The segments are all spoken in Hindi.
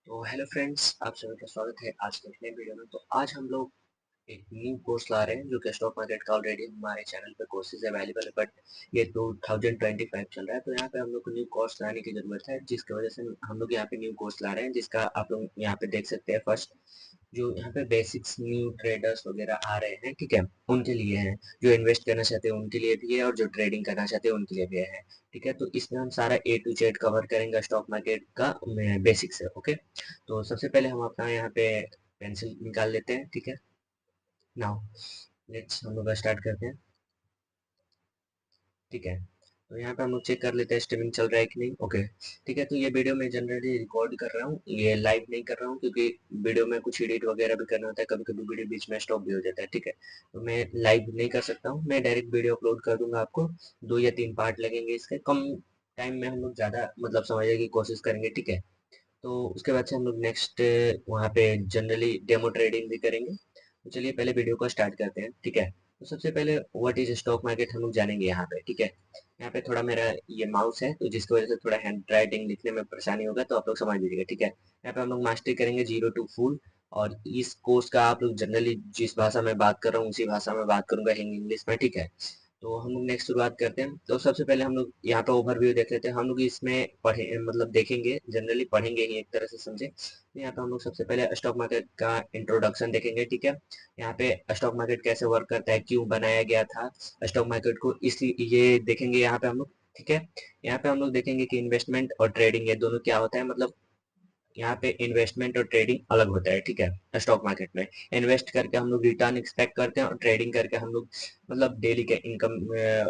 तो हेलो फ्रेंड्स, आप सभी का स्वागत है आज के नए वीडियो में। तो आज हम लोग एक न्यू कोर्स ला रहे हैं जो कि स्टॉक मार्केट का ऑलरेडी हमारे चैनल पे कोर्सेज अवेलेबल है, बट ये 2025 चल रहा है। तो यहाँ पे हम लोग को न्यू कोर्स लाने की ज़रूरत है, जिसकी वजह से हम लोग यहाँ पे न्यू कोर्स ला रहे हैं, जिसका आप लोग यहाँ पे देख सकते हैं। फर्स्ट जो यहाँ पे बेसिक्स न्यू ट्रेडर्स वगैरह आ रहे हैं, ठीक है, उनके लिए है। जो इन्वेस्ट करना चाहते हैं उनके लिए भी है, और जो ट्रेडिंग करना चाहते हैं उनके लिए भी है। ठीक है, तो इसमें हम सारा ए टू जेड कवर करेंगे स्टॉक मार्केट का बेसिक्स है। ओके, तो सबसे पहले हम अपना यहाँ पे पेंसिल निकाल लेते हैं। ठीक है, नाउ लेट्स हम लोग स्टार्ट करते हैं। ठीक है, तो यहाँ पे हम लोग चेक कर लेते हैं स्ट्रीमिंग चल रहा है कि नहीं। ओके, ठीक है, तो ये वीडियो मैं जनरली रिकॉर्ड कर रहा हूँ, ये लाइव नहीं कर रहा हूँ, क्योंकि वीडियो में कुछ एडिट वगैरह भी करना होता है, कभी कभी वीडियो बीच में स्टॉप भी हो जाता है। ठीक है, तो मैं लाइव नहीं कर सकता हूँ, मैं डायरेक्ट वीडियो अपलोड कर दूंगा आपको। 2 या 3 पार्ट लगेंगे इसके, कम टाइम में हम लोग ज़्यादा मतलब समझने की कोशिश करेंगे। ठीक है, तो उसके बाद से हम लोग नेक्स्ट वहाँ पे जनरली डेमो ट्रेडिंग भी करेंगे। तो चलिए पहले वीडियो को स्टार्ट करते हैं। ठीक है, तो सबसे पहले व्हाट इज स्टॉक मार्केट हम लोग जानेंगे यहाँ पे। ठीक है, यहाँ पे थोड़ा मेरा ये माउस है, तो जिसकी वजह से थोड़ा हैंड राइटिंग लिखने में परेशानी होगा, तो आप लोग समझ लीजिएगा। ठीक है, यहाँ पे हम लोग मास्टरी करेंगे 0 to Full। और इस कोर्स का आप लोग जनरली जिस भाषा में बात कर रहा हूँ उसी भाषा में बात करूंगा, हिंदी इंग्लिश में। ठीक है, तो हम लोग नेक्स्ट शुरुआत करते हैं। तो सबसे पहले हम लोग यहाँ पे ओवरव्यू देख लेते हैं। हम लोग इसमें पढ़े मतलब देखेंगे, जनरली पढ़ेंगे ही, एक तरह से समझे। तो यहाँ पे हम लोग सबसे पहले स्टॉक मार्केट का इंट्रोडक्शन देखेंगे। ठीक है, यहाँ पे स्टॉक मार्केट कैसे वर्क करता है, क्यों बनाया गया था स्टॉक मार्केट को, इसलिए ये देखेंगे यहाँ पे हम लोग। ठीक है, यहाँ पे हम लोग देखेंगे कि इन्वेस्टमेंट और ट्रेडिंग ये दोनों क्या होता है, मतलब यहाँ पे इन्वेस्टमेंट और ट्रेडिंग अलग होता है। ठीक है, स्टॉक मार्केट में इन्वेस्ट करके हम लोग रिटर्न एक्सपेक्ट करते हैं, और ट्रेडिंग करके हम लोग मतलब डेली के इनकम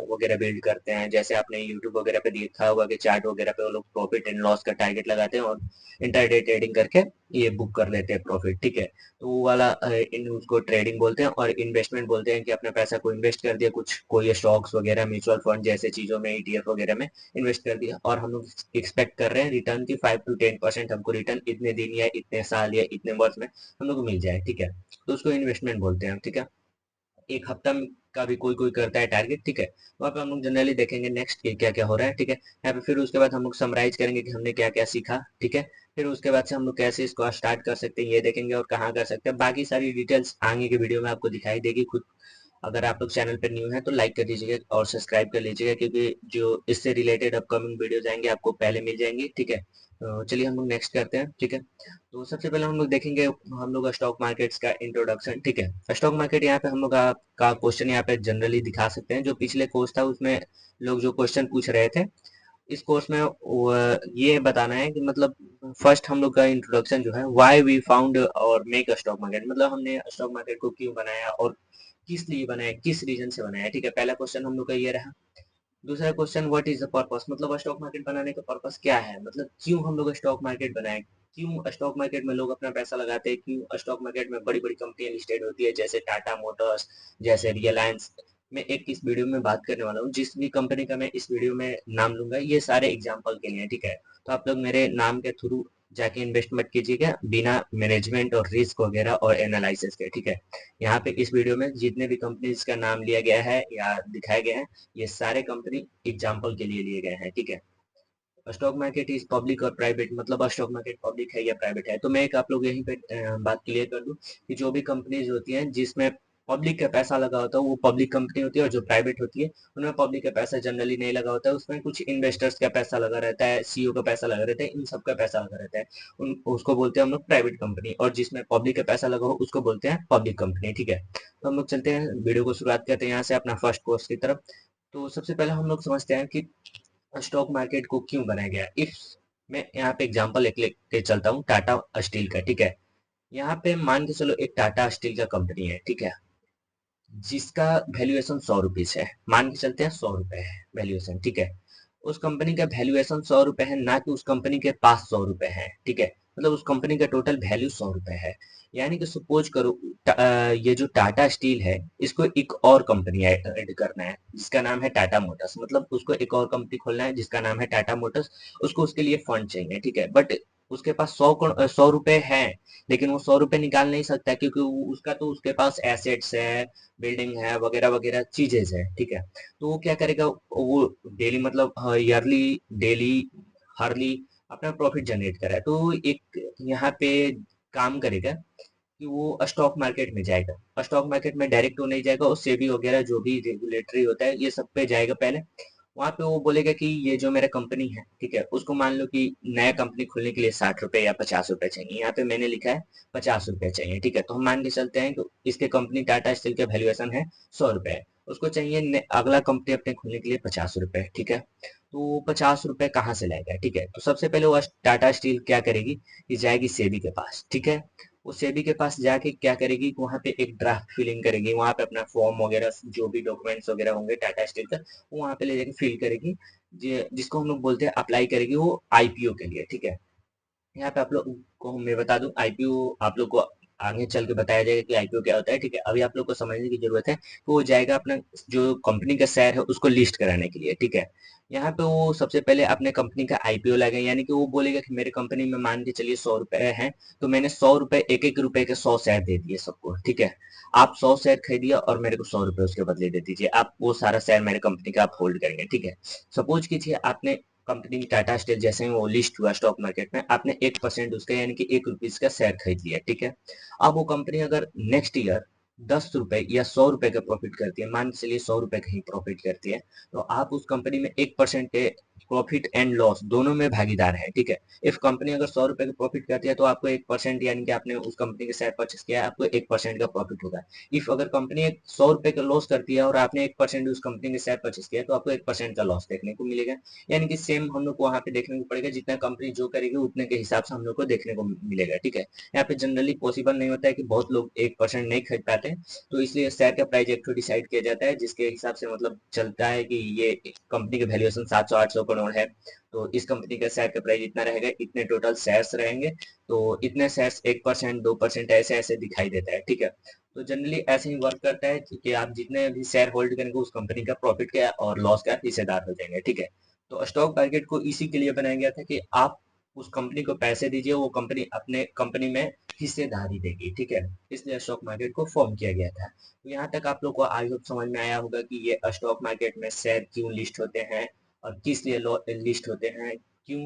वगैरह बिल्ड करते हैं। जैसे आपने यूट्यूब वगैरह पे देखा होगा कि चार्ट वगैरह पे वो लोग प्रॉफिट एंड लॉस का टारगेट लगाते हैं, और इंटरडे ट्रेडिंग करके ये बुक कर लेते हैं प्रॉफिट। ठीक है, तो वो वाला इन उसको ट्रेडिंग बोलते हैं। और इन्वेस्टमेंट बोलते हैं कि अपने पैसा को इन्वेस्ट कर दिया, कुछ कोई स्टॉक्स वगैरह, म्यूचुअल फंड जैसे चीजों में, ईटीएफ वगैरह में इन्वेस्ट कर दिया, और हम लोग एक्सपेक्ट कर रहे हैं रिटर्न की 5 to 10% हमको रिटर्न इतने दिन या इतने साल या इतने वर्ष में हम लोग को मिल जाए। ठीक है, तो उसको इन्वेस्टमेंट बोलते हैं। ठीक है, एक हफ्ता का भी कोई कोई करता है टारगेट। ठीक है, वहाँ पे हम लोग जनरली देखेंगे नेक्स्ट क्या क्या हो रहा है। ठीक है, यहाँ पे फिर उसके बाद हम लोग समराइज करेंगे कि हमने क्या क्या सीखा। ठीक है, फिर उसके बाद से हम लोग कैसे इसको स्टार्ट कर सकते हैं ये देखेंगे, और कहाँ कर सकते हैं। बाकी सारी डिटेल्स आगे के वीडियो में आपको दिखाई देगी खुद। अगर आप लोग चैनल पर न्यू हैं तो लाइक कर दीजिएगा और सब्सक्राइब कर लीजिएगा, क्योंकि जो इससे रिलेटेड अपकमिंग वीडियोज आएंगे आपको पहले मिल जाएंगे। ठीक है, तो चलिए हम लोग नेक्स्ट करते हैं। ठीक है, तो सबसे पहले हम लोग देखेंगे हम लोग स्टॉक मार्केट्स का इंट्रोडक्शन। ठीक है, स्टॉक मार्केट यहाँ पे हम लोग का क्वेश्चन यहाँ पे जनरली दिखा सकते हैं। जो पिछले कोर्स था उसमें लोग जो क्वेश्चन पूछ रहे थे, इस कोर्स में ये बताना है कि मतलब फर्स्ट हम लोग का इंट्रोडक्शन जो है, व्हाई वी फाउंड और मेक अ स्टॉक मार्केट, मतलब हमने स्टॉक मार्केट को क्यों बनाया और किस लिए बनाया, किस रीजन से बनाया। ठीक है, पहला क्वेश्चन हम लोग का ये रहा। दूसरा question, what is the purpose, मतलब स्टॉक मार्केट बनाने का पर्पस क्या है, मतलब क्यों हम लोग स्टॉक मार्केट बनाए, क्यों स्टॉक मार्केट में लोग अपना पैसा लगाते हैं, क्यों स्टॉक मार्केट में बड़ी बड़ी कंपनियां लिस्टेड होती है, जैसे टाटा मोटर्स, जैसे रिलायंस। मैं एक इस वीडियो में बात करने वाला हूँ, जिस भी कंपनी का मैं इस वीडियो में नाम लूंगा ये सारे एग्जाम्पल के लिए। ठीक है, तो आप लोग मेरे नाम के थ्रू जाके इन्वेस्ट मत कीजिएगा बिना मैनेजमेंट और रिस्क वगैरह और एनालिसिस के। ठीक है, यहाँ पे इस वीडियो में जितने भी कंपनीज का नाम लिया गया है या दिखाया गया है, ये सारे कंपनी एग्जाम्पल के लिए लिए गए हैं। ठीक है, स्टॉक मार्केट इज पब्लिक और प्राइवेट, मतलब स्टॉक मार्केट पब्लिक है या प्राइवेट है। तो मैं एक आप लोग यहीं पे बात क्लियर कर दूं कि जो भी कंपनीज होती हैं जिसमें पब्लिक का पैसा लगा होता है वो पब्लिक कंपनी होती है, और जो प्राइवेट होती है उनमें पब्लिक का पैसा जनरली नहीं लगा होता है, उसमें कुछ इन्वेस्टर्स का पैसा लगा रहता है, सीईओ का पैसा लगा रहता है, इन सब का पैसा लगा रहता है। उसको बोलते हैं हम लोग प्राइवेट कंपनी, और जिसमें पब्लिक का पैसा लगा हो उसको बोलते हैं पब्लिक कंपनी। ठीक है, तो हम लोग चलते हैं वीडियो को शुरुआत करते हैं यहाँ से अपना फर्स्ट कोर्स की तरफ। तो सबसे पहले हम लोग समझते हैं कि स्टॉक मार्केट को क्यों बनाया गया। इफ मैं यहाँ पे एग्जांपल एक लेके चलता हूँ टाटा स्टील का। ठीक है, यहाँ पे मान के चलो एक टाटा स्टील का कंपनी है। ठीक है, जिसका वैल्यूएशन 100 रुपीज है, मान के चलते हैं 100 रुपए है वैल्यूएशन। ठीक है, उस कंपनी का वैल्यूएशन 100 रुपए है, ना कि उस कंपनी के पास 100 रुपए है। ठीक है, मतलब उस कंपनी का टोटल वैल्यू 100 रुपए है। यानी कि सपोज करो ये जो टाटा स्टील है इसको एक और कंपनी ऐड करना है जिसका नाम है टाटा मोटर्स, मतलब उसको एक और कंपनी खोलना है जिसका नाम है टाटा मोटर्स। उसको उसके लिए फंड चाहिए। ठीक है, बट उसके पास 100 रुपए है, लेकिन वो 100 रुपए निकाल नहीं सकता, क्योंकि उसका तो उसके पास एसेट्स है, बिल्डिंग है वगैरह वगैरह चीजें है। ठीक है, तो वो क्या करेगा, वो डेली मतलब ईयरली, डेली, हरली, अपना प्रॉफिट जनरेट कर रहा है, तो एक यहाँ पे काम करेगा कि वो स्टॉक मार्केट में जाएगा। स्टॉक मार्केट में डायरेक्ट तो नहीं जाएगा, वो सेबी वगैरह जो भी रेगुलेटरी होता है ये सब पे जाएगा पहले। वहां पे वो बोलेगा कि ये जो मेरा कंपनी है, ठीक है, उसको मान लो कि नया कंपनी खोलने के लिए 60 रुपए या 50 रुपए चाहिए। यहाँ पे मैंने लिखा है 50 रुपए चाहिए, ठीक है। तो हम मान के चलते हैं कि इसके कंपनी टाटा स्टील का वैल्यूएशन है 100 रुपए, उसको चाहिए अगला कंपनी अपने खोलने के लिए 50 रुपए, ठीक है। तो 50 रुपए कहाँ से लाएगा, ठीक है। तो सबसे पहले वो टाटा स्टील क्या करेगी कि जाएगी सेबी के पास, ठीक है। वो सेबी के पास जाके क्या करेगी, वहां पे एक ड्राफ्ट फिलिंग करेगी, वहां पे अपना फॉर्म वगैरह जो भी डॉक्यूमेंट्स वगैरह होंगे टाटा स्टील का, वो वहां पे ले जाके फिल करेगी, जिसको हम लोग बोलते हैं अप्लाई करेगी वो आईपीओ के लिए, ठीक है। यहाँ पे आप लोग को मैं बता दूं, आईपीओ आप लोग को आगे चल के बताया जाएगा कि आईपीओ क्या होता है, ठीक है। अभी आप लोग को समझने की जरूरत है कि वो जाएगा अपना जो कंपनी का शेयर है उसको लिस्ट कराने के लिए, ठीक है। यहाँ पे वो सबसे पहले अपने कंपनी का आईपीओ लगाए, यानी कि वो बोलेगा कि मेरे कंपनी में मान के चलिए 100 रुपए है, तो मैंने 100 रुपए, एक एक रुपए के 100 शेयर दे दिए सबको, ठीक है। आप 100 शेयर खरीदिए और मेरे को 100 रुपए उसके बदले दे दीजिए, आप वो सारा शेयर मेरे कंपनी का आप होल्ड करेंगे, ठीक है। सपोज कीजिए आपने कंपनी टाटा स्टील जैसे ही वो लिस्ट हुआ स्टॉक मार्केट में, आपने 1% उसका यानी कि ₹1 का शेयर खरीद लिया, ठीक है। अब वो कंपनी अगर नेक्स्ट ईयर 10 रुपए या 100 रुपए का प्रॉफिट करती है, मान के चलिए 100 रुपए का ही प्रॉफिट करती है, तो आप उस कंपनी में 1% प्रॉफिट एंड लॉस दोनों में भागीदार है, ठीक है। इफ कंपनी अगर 100 रुपए का प्रॉफिट करती है तो आपको 1% यानी कि आपने उस कंपनी के शेयर परचेस किया है, आपको 1% का प्रॉफिट होगा। इफ अगर कंपनी 100 रुपए का लॉस करती है और आपने 1% उस कंपनी के शेयर परचेस किया है, तो आपको 1% का लॉस देखने को मिलेगा। यानी कि सेम हम लोग को वहां पे देखने को पड़ेगा, जितना कंपनी जो करेगी उतने के हिसाब से हम लोग को देखने को मिलेगा, ठीक है। यहाँ पे जनरली पॉसिबल नहीं होता है कि बहुत लोग 1% नहीं खरीद पाते हैं, तो इसलिए शेयर का प्राइस एक तो डिसाइड किया जाता है, जिसके हिसाब से मतलब चलता है कि ये कंपनी का वैल्यूएशन 700-800 करोड़ है, तो इस कंपनी का शेयर का प्राइस इतना रहेगा, इतने टोटल शेयर्स रहेंगे, तो इतने शेयर्स 1% 2% ऐसे ऐसे दिखाई देता है, ठीक है। तो जनरली ऐसे ही वर्क करता है कि आप जितने भी शेयर होल्ड करेंगे उस कंपनी का प्रॉफिट का और लॉस का हिस्सेदार हो जाएंगे, ठीक है। तो स्टॉक मार्केट को इसी के लिए बनाया गया था कि आप उस कंपनी को पैसे दीजिए, वो कंपनी अपने कंपनी में हिस्सेदारी देगी, ठीक है। इसलिए स्टॉक मार्केट को फॉर्म किया गया था। तो यहाँ तक आप लोग को आई होप समझ में आया होगा कि ये स्टॉक मार्केट में शेयर क्यों लिस्ट होते हैं और किस लिए लिस्ट होते हैं, क्यों,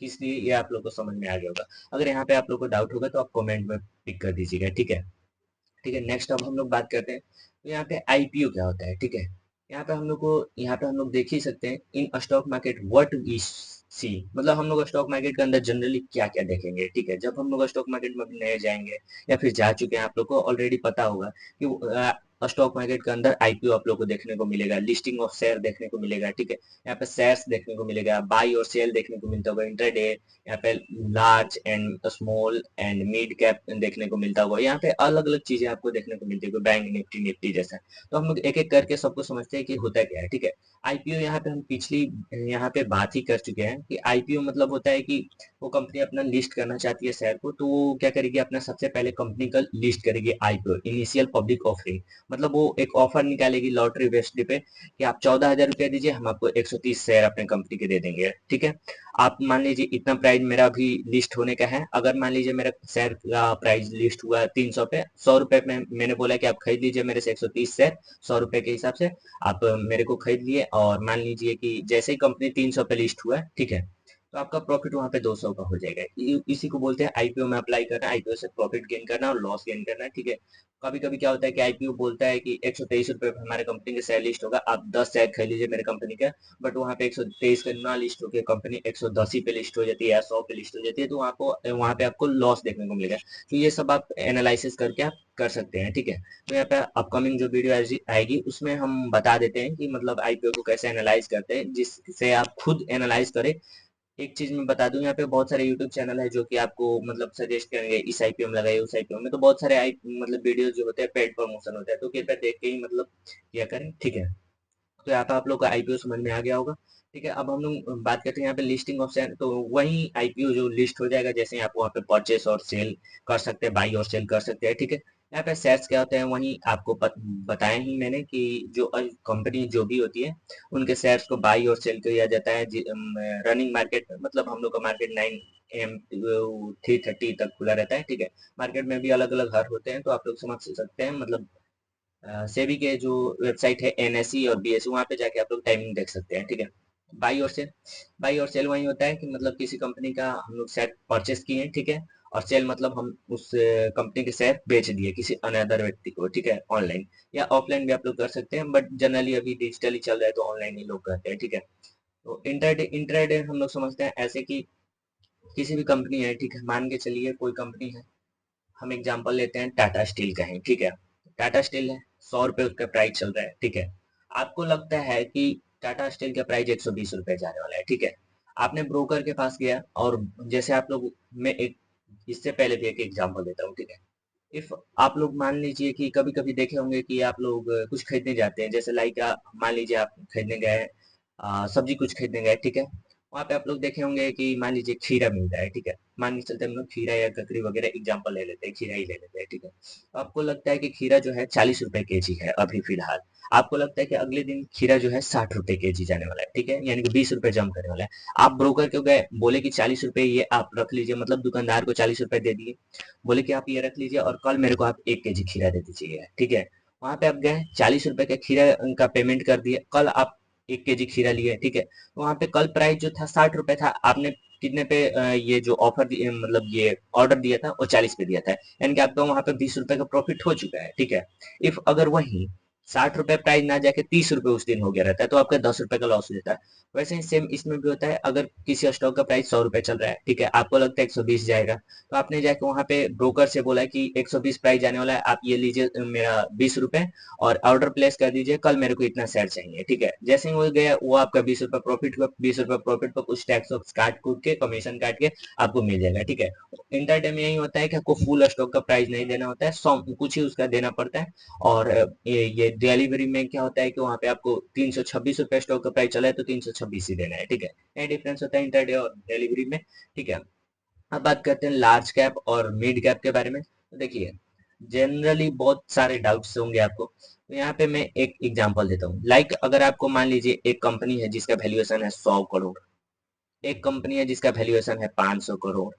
किस लिए, ये आप लोग को समझ में आ गया होगा। अगर यहाँ पे आप लोग को डाउट होगा तो आप कमेंट में पिक कर दीजिएगा, ठीक है। ठीक है, नेक्स्ट अब हम लोग बात करते हैं, तो यहाँ पे आईपीओ क्या होता है, ठीक है। यहाँ पे हम लोग देख ही सकते हैं in stock market what we see, मतलब हम लोग स्टॉक मार्केट के अंदर जनरली क्या क्या देखेंगे, ठीक है। जब हम लोग स्टॉक मार्केट में अभी नए जाएंगे या फिर जा चुके हैं, आप लोग को ऑलरेडी पता होगा कि स्टॉक मार्केट के अंदर आईपीओ आप लोग को देखने को मिलेगा, लिस्टिंग ऑफ शेयर देखने को मिलेगा, ठीक है। यहाँ पे शेयर्स देखने को मिलेगा, बाई और सेल देखने को मिलता होगा, इंट्राडे, यहाँ पे large and small and mid cap देखने को मिलता होगा। यहाँ पे अलग अलग चीजें आपको देखने को मिलती है, बैंक निफ्टी निफ्टी जैसा। तो हम लोग एक एक करके सबको समझते हैं कि होता क्या है, ठीक है। आईपीओ यहाँ पे हम पिछली यहाँ पे बात ही कर चुके हैं कि आईपीओ मतलब होता है कि वो कंपनी अपना लिस्ट करना चाहती है शेयर को, तो वो क्या करेगी, अपना सबसे पहले कंपनी का लिस्ट करेगी आईपीओ, इनिशियल पब्लिक ऑफरिंग। मतलब वो एक ऑफर निकालेगी लॉटरी बेस्ड पे कि आप 14,000 रुपया दीजिए, हम आपको 130 शेयर अपने कंपनी के दे देंगे, ठीक है। आप मान लीजिए इतना प्राइस मेरा अभी लिस्ट होने का है, अगर मान लीजिए मेरा शेयर का प्राइस लिस्ट हुआ 300 पे, 100 रुपए में मैंने बोला कि आप खरीद लीजिए मेरे से 130 शेयर, 100 रुपए के हिसाब से आप मेरे को खरीद लिए, और मान लीजिए कि जैसे ही कंपनी 300 पे लिस्ट हुआ, ठीक है, तो आपका प्रॉफिट वहां पे 200 का हो जाएगा। इसी को बोलते हैं आईपीओ में अप्लाई करना, आईपीओ से प्रॉफिट गेन करना और लॉस गेन करना, ठीक है। कभी कभी क्या होता है कि आईपीओ बोलता है कि 123 रुपए पे हमारे कंपनी का शेयर लिस्ट होगा, आप 10 शेयर खरीद लीजिए मेरे कंपनी का, बट वहाँ पे 123 का ना लिस्ट होकर कंपनी 110 ही पे लिस्ट हो जाती है या 100 पे लिस्ट हो जाती है, तो वहाँ पे आपको लॉस देखने को मिलेगा। तो ये सब आप एनालिसिस करके आप कर सकते हैं, ठीक है। तो यहाँ पे अपकमिंग जो वीडियो आएगी उसमें हम बता देते हैं कि मतलब आईपीओ को कैसे एनालाइज करते हैं, जिससे आप खुद एनालाइज करें। एक चीज मैं बता दूं, यहाँ पे बहुत सारे यूट्यूब चैनल है जो कि आपको मतलब सजेस्ट करेंगे इस आईपीओ में लगाइए उस आईपीओ में, तो बहुत सारे आई मतलब वीडियो जो होते हैं पेड प्रमोशन होता है, तो कृपया देख के ही मतलब किया करें, ठीक है। तो यहाँ पे आप लोग का आईपीओ समझ में आ गया होगा, ठीक है। अब हम लोग बात करते हैं यहाँ पे लिस्टिंग ऑफ शेयर, तो वही आईपीओ जो लिस्ट हो जाएगा, जैसे आप वहाँ पे परचेस और सेल कर सकते हैं, बाई और सेल कर सकते हैं, ठीक है। यहाँ पे शेयर्स क्या होते हैं वही आपको बताया ही मैंने कि जो कंपनी जो भी होती है उनके शेयर्स को बाई और सेल किया जाता है रनिंग मार्केट में, मतलब हम लोग का मार्केट 9 AM 3:30 तक खुला रहता है, ठीक है। मार्केट में भी अलग अलग हर होते हैं, तो आप लोग समझ सकते हैं, मतलब सेबी के जो वेबसाइट है एनएसई और बीएसई, वहां पे जाके आप लोग टाइमिंग देख सकते हैं, ठीक है। बाई और सेल वही होता है कि मतलब किसी कंपनी का हम लोग शेयर परचेस किए हैं, ठीक है। और सेल मतलब हम उस कंपनी के शेयर बेच दिए किसी अनदर व्यक्ति को, ठीक है, ऑनलाइन या ऑफलाइन भी आप लोग कर सकते हैं, बट जनरली अभी डिजिटली चल रहा है तो ऑनलाइन ही लोग करते हैं, ठीक है। तो इंट्राडे इंट्राडे हम लोग समझते हैं ऐसे कि किसी भी कंपनी है, ठीक है, मान के चलिए कोई कंपनी है, हम एग्जांपल लेते हैं टाटा स्टील का है, ठीक है। टाटा स्टील है, 100 रुपए उसका प्राइस चल रहा है, ठीक है। आपको लगता है कि टाटा स्टील का प्राइस 120 रुपए जाने वाला है, ठीक है। आपने ब्रोकर के पास गया और जैसे आप लोग, मैं एक इससे पहले भी एक एग्जांपल देता हूँ, ठीक है। इफ आप लोग मान लीजिए कि कभी कभी देखे होंगे कि आप लोग कुछ खरीदने जाते हैं, जैसे लाइक मान लीजिए आप खरीदने गए, सब्जी कुछ खरीदने गए, ठीक है। वहाँ पे आप लोग देखे होंगे कि मान लीजिए खीरा मिलता है, ठीक है। मान के चलते हम लोग खीरा या ककड़ी वगैरह एग्जाम्पल ले लेते हैं, खीरा ही ले लेते हैं, ठीक है। तो आपको लगता है कि खीरा जो है 40 रुपए केजी है अभी फिलहाल। आपको लगता है कि अगले दिन खीरा जो है 60 रुपए केजी जाने वाला है, ठीक है, यानी कि 20 रुपए जम करने वाला है। आप ब्रोकर क्यों गए, बोले कि 40 रुपए ये आप रख लीजिए, मतलब दुकानदार को 40 रुपए दे दिए, बोले कि आप ये रख लीजिए और कल मेरे को आप 1 केजी खीरा दे दीजिए, ठीक है। वहां पे आप गए 40 रुपए का खीरा का पेमेंट कर दिए, कल आप 1 केजी खीरा लिए, ठीक है। तो वहां पे कल प्राइस जो था 60 रुपए था, आपने कितने पे ये जो ऑफर मतलब ये ऑर्डर दिया था वो 40 पे दिया था, यानी कि आपका वहां पे 20 रुपए का प्रॉफिट हो चुका है, ठीक है। इफ अगर वही 60 रुपए प्राइस ना जाके 30 रुपए उस दिन हो गया रहता है तो आपका 10 रुपए का लॉस हो जाता है। वैसे ही सेम इसमें भी होता है, अगर किसी स्टॉक का प्राइस 100 रुपए चल रहा है, ठीक है, आपको लगता है 120 जाएगा, तो आपने जाके वहां पे ब्रोकर से बोला कि 120 प्राइस जाने वाला है, आप ये लीजिए मेरा 20 रुपए और ऑर्डर प्लेस कर दीजिए, कल मेरे को इतना शेयर चाहिए, ठीक है। जैसे ही वो गया वो आपका 20 रुपए प्रॉफिट हुआ, 20 रुपए प्रॉफिट पर कुछ टैक्स वैक्स काट कूट के कमीशन काट के आपको मिल जाएगा, ठीक है। इंटर में यही होता है कि आपको फुल स्टॉक का प्राइस नहीं देना होता है, सौ कुछ ही उसका देना पड़ता है। और ये डिलीवरी में क्या होता है कि वहां पे आपको 326 रुपए स्टॉक का प्राइस चला है तो 326 ही देना है, ठीक है। ये डिफरेंस होता है इंटरडे और डिलीवरी में, ठीक है। अब बात करते हैं लार्ज कैप और मिड कैप के बारे में। तो देखिए, जनरली बहुत सारे डाउट्स होंगे आपको, तो यहाँ पे मैं एक एग्जांपल देता हूँ। लाइक अगर आपको मान लीजिए एक कंपनी है जिसका वैल्यूएशन है 100 करोड़, एक कंपनी है जिसका वैल्यूएशन है 500 करोड़,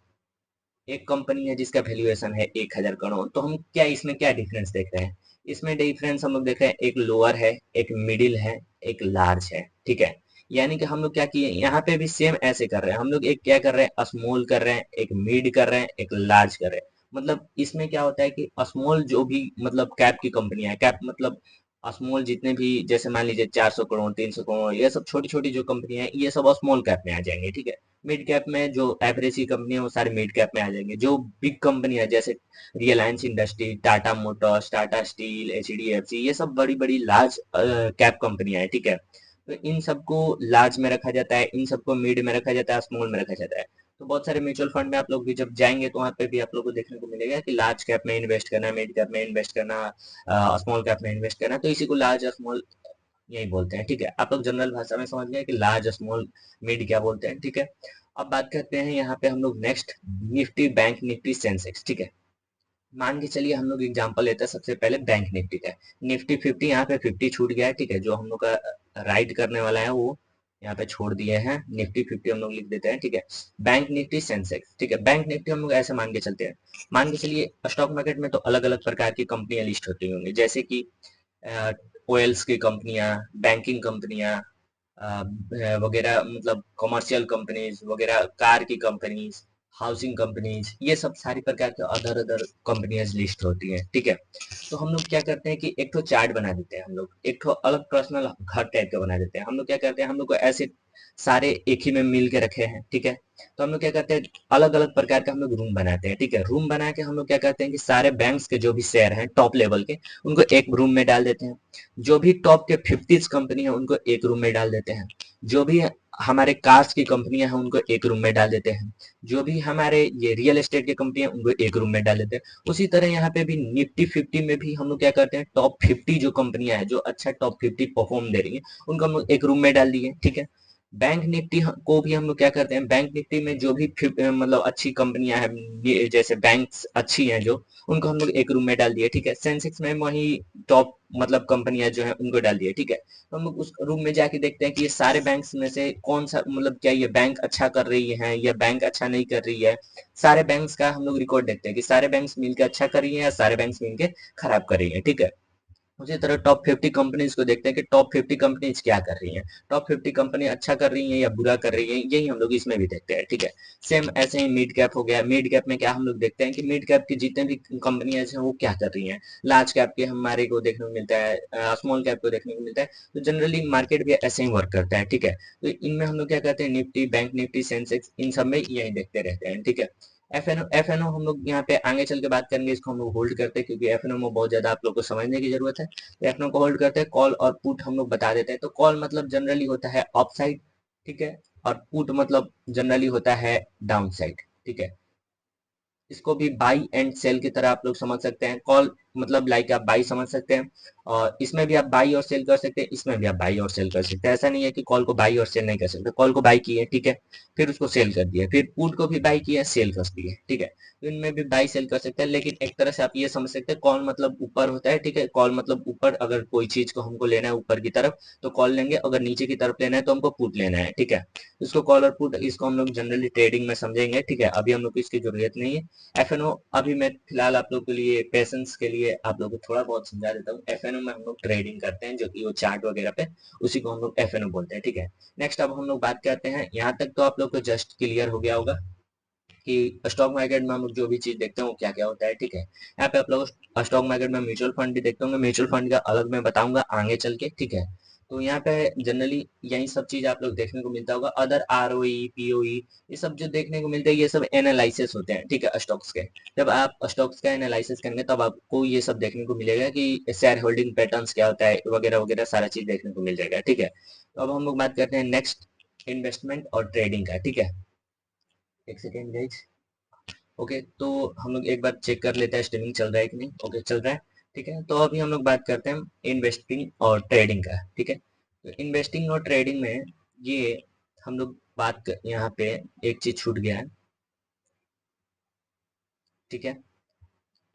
एक कंपनी है जिसका वैल्यूएशन है 1000 करोड़, तो हम क्या इसमें क्या डिफरेंस देख रहे हैं? इसमें डिफरेंस हम लोग देख रहे हैं, एक लोअर है, एक मिडिल है, एक लार्ज है, ठीक है। यानी कि हम लोग क्या किए, यहाँ पे भी सेम ऐसे कर रहे हैं हम लोग, एक क्या कर रहे हैं, स्मॉल कर रहे हैं, एक मिड कर रहे हैं, एक लार्ज कर रहे हैं। मतलब इसमें क्या होता है कि स्मॉल जो भी मतलब कैप की कंपनियां है, कैप मतलब स्मॉल जितने भी, जैसे मान लीजिए 400 करोड़, 300 करोड़, ये सब छोटी छोटी जो कंपनियां हैं ये सब स्मॉल कैप में आ जाएंगे, ठीक है। मिड कैप में जो एवरेज की कंपनी है वो सारे मिड कैप में आ जाएंगे। जो बिग कंपनी है जैसे Reliance industry, Tata Motors, Tata steel, HDFC, ये सब बड़ी बड़ी लार्ज कैप कंपनियां हैं, ठीक है। तो इन सबको लार्ज में रखा जाता है, इन सबको मिड में रखा जाता है, स्मॉल में रखा जाता है। तो बहुत सारे म्यूचुअल फंड में आप लोग भी जब जाएंगे तो वहाँ पे भी आप लोग को देखने को मिलेगा कि लार्ज कैप में इन्वेस्ट करना, मिड कैप में इन्वेस्ट करना, स्मॉल कैप में इन्वेस्ट करना, तो इसी को लार्ज और स्मॉल यही बोलते हैं, ठीक है। आप लोग जनरल भाषा में समझ गए कि लार्ज, स्मॉल, मिड क्या बोलते हैं, ठीक है। अब बात करते हैं यहाँ पे हम लोग next, Nifty, bank Nifty, Sensex, ठीक है। मान के चलिए हम लोग एग्जांपल लेते हैं सबसे पहले बैंक निफ्टी का। निफ्टी 50, यहाँ पे 50 छूट गया है, ठीक है। जो हम लोग का राइट करने वाला है वो यहाँ पे छोड़ दिए हैं, निफ्टी 50 हम लोग लिख देते हैं, ठीक है। बैंक निफ्टी, सेंसेक्स, ठीक है। बैंक निफ्टी हम लोग ऐसे मान के चलते हैं, मान के चलिए स्टॉक मार्केट में तो अलग अलग प्रकार की कंपनियां लिस्ट होती होंगी, जैसे कि ऑयल्स की कंपनियां, बैंकिंग कंपनियां, वगैरह, मतलब कमर्शियल कंपनीज वगैरह, कार की कंपनीज, हाउसिंग कंपनीज, ये सब सारी प्रकार के अदर अदर कंपनियां लिस्ट होती हैं, ठीक है। तो हम लोग क्या करते हैं कि एक तो चार्ट बना देते हैं, हम लोग एक तो अलग पर्सनल घर टाइप का बना देते हैं। हम लोग क्या करते हैं, हम लोग को ऐसे सारे एक ही में मिल के रखे हैं, ठीक है। तो हम लोग क्या करते हैं, अलग अलग प्रकार का हम लोग रूम बनाते हैं, ठीक है। रूम बना के हम लोग क्या करते हैं कि सारे बैंक्स के जो भी शेयर हैं टॉप लेवल के, उनको एक रूम में डाल देते हैं। जो भी टॉप के 50 कंपनी है उनको एक रूम में डाल देते हैं। जो भी हमारे कार्स की कंपनियां हैं उनको एक रूम में डाल देते हैं। जो भी हमारे ये रियल एस्टेट की कंपनी है उनको एक रूम में डाल देते हैं। उसी तरह यहाँ पे भी निफ्टी 50 में भी हम लोग क्या करते हैं, टॉप 50 जो कंपनियां हैं जो अच्छा टॉप 50 परफॉर्म दे रही है उनको हम लोग एक रूम में डाल दिए, ठीक है। बैंक निफ्टी को भी हम लोग क्या करते हैं, बैंक निफ्टी में जो भी मतलब अच्छी कंपनियां हैं, जैसे बैंक्स अच्छी हैं जो, उनको हम लोग एक रूम में डाल दिए, ठीक है। सेंसेक्स में वही टॉप मतलब कंपनियां जो है उनको डाल दिए, ठीक है। तो हम लोग उस रूम में जाके देखते हैं कि ये सारे बैंक्स में से कौन सा, मतलब क्या ये बैंक अच्छा कर रही है या बैंक अच्छा नहीं कर रही है। सारे बैंक्स का हम लोग रिकॉर्ड देखते हैं कि सारे बैंक्स मिलकर अच्छा कर रही है या सारे बैंक्स मिलकर खराब कर रही है, ठीक है। उसी तरह टॉप 50 कंपनीज को देखते हैं कि टॉप 50 कंपनीज क्या कर रही हैं, टॉप 50 कंपनी अच्छा कर रही हैं या बुरा कर रही हैं, यही हम लोग इसमें भी देखते हैं, ठीक है। सेम ऐसे ही मिड कैप हो गया, मिड कैप में क्या हम लोग देखते हैं कि मिड कैप की जितने भी कंपनियां हैं वो क्या कर रही हैं। लार्ज कैप के हमारे को देखने को मिलता है, स्मॉल कैप को देखने को मिलता है। तो जनरली मार्केट भी ऐसे ही वर्क करता है, ठीक है। तो इनमें हम लोग क्या कहते हैं, निफ्टी, बैंक निफ्टी, सेंसेक्स, इन सब में यही देखते रहते हैं, ठीक है। एफ एन ओ हम लोग यहाँ पे आगे चल के बात करेंगे, इसको हम लोग होल्ड करते हैं क्योंकि एफ एन ओ में बहुत ज्यादा आप लोग को समझने की जरूरत है। एफ एन ओ को होल्ड करते हैं। कॉल और पुट हम लोग बता देते हैं। तो कॉल मतलब जनरली होता है अप साइड, ठीक है। और पुट मतलब जनरली होता है डाउन साइड, ठीक है। इसको भी बाई एंड सेल की तरह आप लोग समझ सकते हैं। कॉल मतलब लाइक आप बाई समझ सकते हैं, और इसमें भी आप बाई और सेल कर सकते हैं, इसमें भी आप बाई और सेल कर सकते हैं। ऐसा नहीं है कि कॉल को बाई और सेल नहीं कर सकते। कॉल को बाई किए, ठीक है, फिर उसको सेल कर दिया, फिर पुट को भी बाई किया, सेल कर दिए, ठीक है। तो इनमें भी बाई सेल कर सकते हैं, लेकिन एक तरह से आप ये समझ सकते हैं, कॉल मतलब ऊपर होता है, ठीक है। कॉल मतलब ऊपर, अगर कोई चीज को हमको लेना है ऊपर की तरफ तो कॉल लेंगे, अगर नीचे की तरफ लेना है तो हमको पुट लेना है, ठीक है। इसको कॉल और पुट, इसको हम लोग जनरली ट्रेडिंग में समझेंगे, ठीक है। अभी हम लोग को इसकी जरूरत नहीं है। एफएनओ अभी मैं फिलहाल आप लोग के लिए, पेशेंस के लिए आप लोग को थोड़ा बहुत समझा देता हूँ। एफएनओ में हम लोग ट्रेडिंग करते हैं, जो कि वो चार्ट वगैरह पे, उसी को हम लोग एफएनओ बोलते हैं, ठीक है। नेक्स्ट अब हम लोग बात करते हैं, यहाँ तक तो आप लोग को जस्ट क्लियर हो गया होगा कि स्टॉक मार्केट में हम लोग जो भी चीज देखते हैं वो क्या क्या होता है, ठीक है। यहाँ पे आप लोग स्टॉक मार्केट में म्यूचुअल फंड भी देखते होंगे, म्यूचुअल फंड का अलग मैं बताऊंगा आगे चल के, ठीक है। तो यहाँ पे जनरली यही सब चीज आप लोग देखने को मिलता होगा। अदर आरओई, पीओई, ये सब जो देखने को मिलते हैं, ये सब एनालिसिस होते हैं, ठीक है, स्टॉक्स के। जब आप स्टॉक्स का एनालिसिस करेंगे तब आपको ये सब देखने को मिलेगा कि शेयर होल्डिंग पैटर्न्स क्या होता है, वगैरह वगैरह सारा चीज देखने को मिल जाएगा, ठीक है। तो अब हम लोग बात करते हैं नेक्स्ट, इन्वेस्टमेंट और ट्रेडिंग का, ठीक है। एक सेकेंड गाइज। ओके, तो हम लोग एक बार चेक कर लेते हैं स्ट्रीमिंग चल रहा है कि नहीं। ओके, चल रहा है, ठीक है। तो अभी हम लोग बात करते हैं इन्वेस्टिंग और ट्रेडिंग का, ठीक है। तो इन्वेस्टिंग और ट्रेडिंग में ये हम लोग यहाँ पे एक चीज छूट गया है, ठीक है।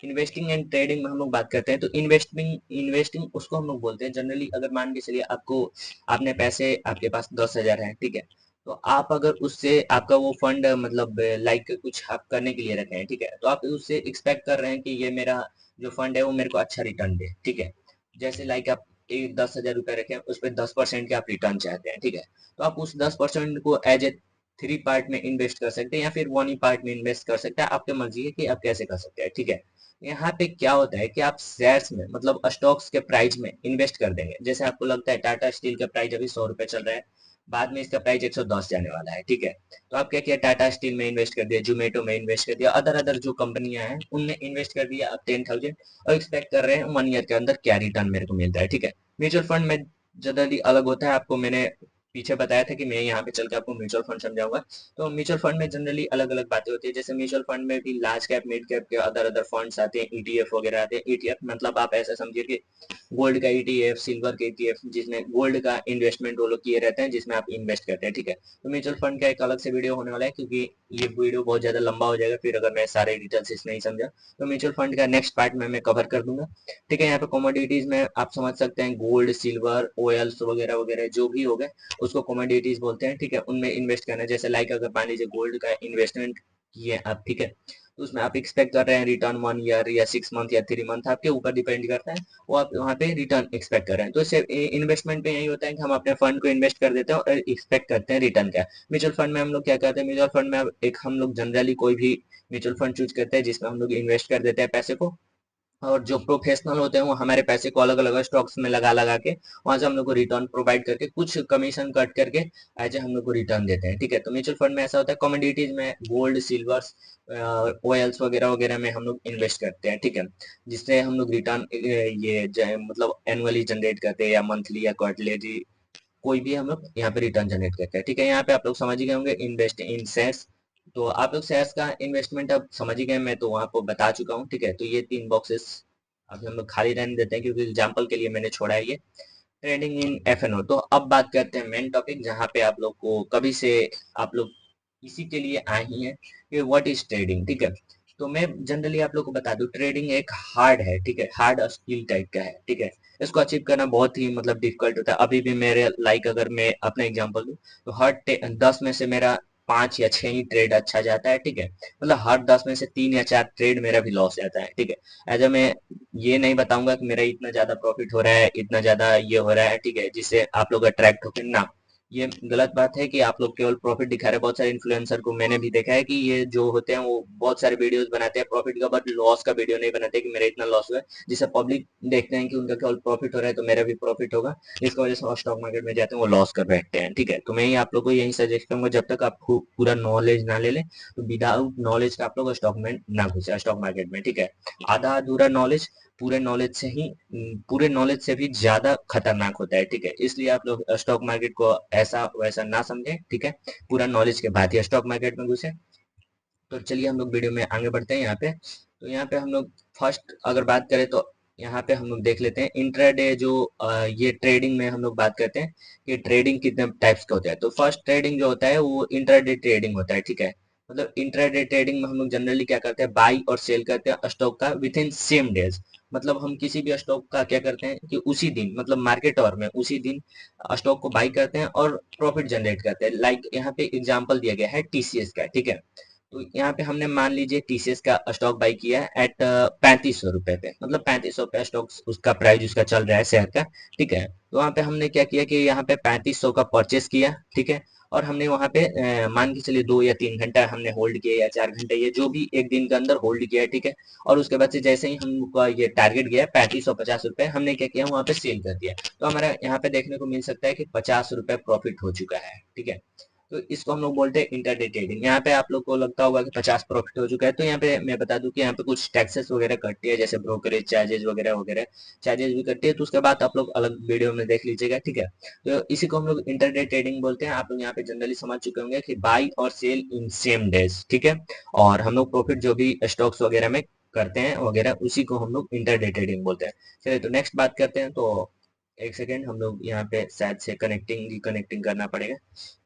इन्वेस्टिंग एंड ट्रेडिंग में हम लोग बात करते हैं, तो इन्वेस्टिंग इन्वेस्टिंग उसको हम लोग बोलते हैं जनरली, अगर मान के चलिए आपको, आपने पैसे आपके पास 10,000 है, ठीक है। तो आप अगर उससे आपका वो फंड मतलब लाइक कुछ आप करने के लिए रखे हैं, ठीक है, तो आप उससे एक्सपेक्ट कर रहे हैं कि ये मेरा जो फंड है वो मेरे को अच्छा रिटर्न दे, ठीक है। जैसे लाइक आप 10,000 रुपये रखे हैं, उस पर 10% के आप रिटर्न चाहते हैं, ठीक है। तो आप उस 10% को एज ए 3 पार्ट में इन्वेस्ट कर सकते हैं या फिर 1 ही पार्ट में इन्वेस्ट कर सकते हैं, आपकी मर्जी है कि आप कैसे कर सकते हैं, ठीक है। यहाँ पे क्या होता है कि आप शेयर्स में मतलब स्टॉक्स के प्राइस में इन्वेस्ट कर देंगे। जैसे आपको लगता है टाटा स्टील का प्राइस अभी 100 रुपए चल रहा है, बाद में इसका प्राइस 110 जाने वाला है, ठीक है। तो आप क्या किया, टाटा स्टील में इन्वेस्ट कर दिया, जोमेटो में इन्वेस्ट कर दिया, अदर अदर जो कंपनियां हैं उनमें इन्वेस्ट कर दिया आप 10,000, और एक्सपेक्ट कर रहे हैं 1 ईयर के अंदर क्या रिटर्न मेरे को मिलता है, ठीक है। म्यूचुअल फंड में जनरली अलग होता है, आपको मैंने पीछे बताया था कि मैं यहाँ पे चल के आपको म्यूचुअल फंड समझाऊंगा। तो म्यूचुअल फंड में जनरली अलग अलग बातें होती है। जैसे म्यूचुअल फंड में भी लार्ज कैप, मिड कैप के अदर अदर फंड्स आते हैं, ईटीएफ वगैरह आते हैं। ईटीएफ मतलब आप ऐसा समझिए कि गोल्ड का ईटीएफ, सिल्वर का ईटीएफ, जिसमें गोल्ड का इन्वेस्टमेंट वो लोग किए रहते हैं, जिसमें आप इन्वेस्ट करते हैं, ठीक है। तो म्यूचुअल फंड का एक अलग से वीडियो होने वाला है, क्योंकि ये वीडियो बहुत ज्यादा लंबा हो जाएगा फिर अगर मैं सारे डिटेल्स इसमें नहीं समझा। तो म्यूचुअल फंड का नेक्स्ट पार्ट में मैं कवर कर दूंगा, ठीक है। यहाँ पे कमोडिटीज में आप समझ सकते हैं, गोल्ड, सिल्वर, ऑयल्स वगैरह वगैरह जो भी हो गए, उसको कमोडिटीज बोलते हैं, ठीक है। उनमें इन्वेस्ट करना है। जैसे लाइक अगर मान लीजिए गोल्ड का इन्वेस्टमेंट किए आप, ठीक है, तो उसमें आप एक्सपेक्ट कर रहे हैं रिटर्न 1 ईयर या 6 मंथ या 3 मंथ, आपके ऊपर डिपेंड करता है, वो आप वहाँ पे रिटर्न एक्सपेक्ट कर रहे हैं। तो इससे इन्वेस्टमेंट पे यही होता है कि हम अपने फंड को इन्वेस्ट कर देते हैं और एक्सपेक्ट करते हैं रिटर्न क्या। म्यूचुअल फंड में हम लोग क्या करते हैं, म्यूचुअल फंड में अब एक हम लोग जनरली कोई भी म्यूचुअल फंड चूज करते हैं जिसमें हम लोग इन्वेस्ट कर देते हैं पैसे को, और जो प्रोफेशनल होते हैं वो हमारे पैसे को अलग अलग स्टॉक्स में लगा लगा के वहां से हम लोग को रिटर्न प्रोवाइड करके कुछ कमीशन कट करके एज ए हम लोग को रिटर्न देते हैं, ठीक है। तो म्यूचुअल फंड में ऐसा होता है, कमोडिटीज में गोल्ड, सिल्वर्स, ऑयल्स वगैरह वगैरह में हम लोग इन्वेस्ट करते हैं, ठीक है। जिससे हम लोग रिटर्न मतलब एनुअली जनरेट करते हैं या मंथली या क्वार्टरली, कोई भी हम लोग यहाँ पे रिटर्न जनरेट करते हैं, ठीक है। यहाँ पे आप लोग समझ ही गए होंगे इन्वेस्ट इन शेयर्स। तो आप लोग शेयर्स का इन्वेस्टमेंट अब समझ ही गए, मैं तो वहाँ को बता चुका हूँ, ठीक है। तो ये 3 बॉक्सेस अभी हम लोग खाली रहने देते हैं क्योंकि एग्जाम्पल के लिए मैंने छोड़ा है ये। ट्रेडिंग इन एफएनओ, तो अब बात करते हैं मेन टॉपिक, जहाँ पे आप लोग को कभी से आप लोग इसी के लिए आए ही हैं कि व्हाट इज ट्रेडिंग, ठीक है। तो मैं जनरली आप लोग को बता दूं, ट्रेडिंग एक हार्ड है, ठीक है, हार्ड स्किल टाइप का है, ठीक है। इसको अचीव करना बहुत ही मतलब डिफिकल्ट होता है। अभी भी मेरे लाइक अगर मैं अपना एग्जांपल दूं तो हर 10 में से मेरा 5 या 6 ही ट्रेड अच्छा जाता है, ठीक है। मतलब हर 10 में से 3 या 4 ट्रेड मेरा भी लॉस जाता है, ठीक है। ऐसा मैं ये नहीं बताऊंगा कि मेरा इतना ज्यादा प्रॉफिट हो रहा है, इतना ज्यादा ये हो रहा है, ठीक है, जिससे आप लोग अट्रैक्ट होकर ना, ये गलत बात है कि आप लोग केवल प्रॉफिट दिखा रहे हैं। बहुत सारे इन्फ्लुएंसर को मैंने भी देखा है कि ये जो होते हैं वो बहुत सारे वीडियोस बनाते हैं प्रॉफिट का, बट लॉस का वीडियो नहीं बनाते कि मेरा इतना लॉस हुआ है, जिससे पब्लिक देखते हैं कि उनका केवल प्रॉफिट हो रहा है तो मेरा भी प्रॉफिट होगा। इसकी वजह से स्टॉक मार्केट में जाते हैं वो लॉस कर बैठते हैं, ठीक है। तो मैं ही आप लोग को यही सजेस्ट करूंगा, जब तक आप पूरा नॉलेज ना ले लें, तो विदाउट नॉलेज का आप लोग स्टॉक में ना घुसे स्टॉक मार्केट में, ठीक है। आधा अधूरा नॉलेज पूरे नॉलेज से ही पूरे नॉलेज से भी ज्यादा खतरनाक होता है, ठीक है। इसलिए आप लोग स्टॉक मार्केट को ऐसा वैसा ना समझें, ठीक है। पूरा नॉलेज के बाद ही स्टॉक मार्केट में घुसे। तो चलिए हम लोग वीडियो में आगे बढ़ते हैं यहाँ पे। तो यहाँ पे हम लोग फर्स्ट अगर बात करें तो यहाँ पे हम लोग देख लेते हैं इंट्राडे जो ये ट्रेडिंग में हम लोग बात करते हैं कि ट्रेडिंग कितने टाइप्स का होता है। तो फर्स्ट ट्रेडिंग जो होता है वो इंट्राडे ट्रेडिंग होता है, ठीक है। मतलब इंट्राडे ट्रेडिंग में हम लोग जनरली क्या करते हैं, बाई और सेल करते हैं स्टॉक का विद इन सेम डेज। मतलब हम किसी भी स्टॉक का क्या करते हैं कि उसी दिन, मतलब मार्केट और में उसी दिन स्टॉक को बाई करते हैं और प्रॉफिट जनरेट करते हैं। लाइक यहाँ पे एग्जांपल दिया गया है टीसीएस का, ठीक है। तो यहाँ पे हमने मान लीजिए टीसीएस का स्टॉक बाई किया है एट 3500 रुपए पे, मतलब 3500 पे स्टॉक उसका प्राइस उसका चल रहा है शेयर का, ठीक है। तो वहाँ पे हमने क्या किया कि यहाँ पे 3500 का परचेस किया, ठीक है। और हमने वहाँ पे मान के चलिए 2 या 3 घंटा हमने होल्ड किया या 4 घंटे, ये जो भी एक दिन के अंदर होल्ड किया है, ठीक है। और उसके बाद से जैसे ही हमका ये टारगेट गया 3550 रुपए, हमने क्या किया वहाँ पे सेल कर दिया। तो हमारा यहाँ पे देखने को मिल सकता है कि 50 रुपए प्रॉफिट हो चुका है, ठीक है। तो इसको हम लोग बोलते हैं इंटरडे ट्रेडिंग। यहाँ पे आप लोग को लगता होगा कि 50 प्रॉफिट हो चुका है, तो यहाँ पे मैं बता दूं कि यहाँ पे कुछ टैक्सेस वगैरह कटती है, जैसे ब्रोकरेज चार्जेस वगैरह वगैरह चार्जेस भी कटती है, तो उसके बाद आप लोग अलग वीडियो में देख लीजिएगा, ठीक है। तो इसी को हम लोग इंटरडे ट्रेडिंग बोलते हैं। आप लोग यहाँ पे जनरली समझ चुके होंगे कि बाई और सेल इन सेम डेज, ठीक है। और हम लोग प्रॉफिट जो भी स्टॉक्स वगैरह में करते हैं वगैरह, उसी को हम लोग इंटरडे ट्रेडिंग बोलते हैं। चलिए तो नेक्स्ट बात करते हैं। तो एक सेकेंड, हम लोग यहाँ पे शायद से कनेक्टिंग कनेक्टिंग करना पड़ेगा।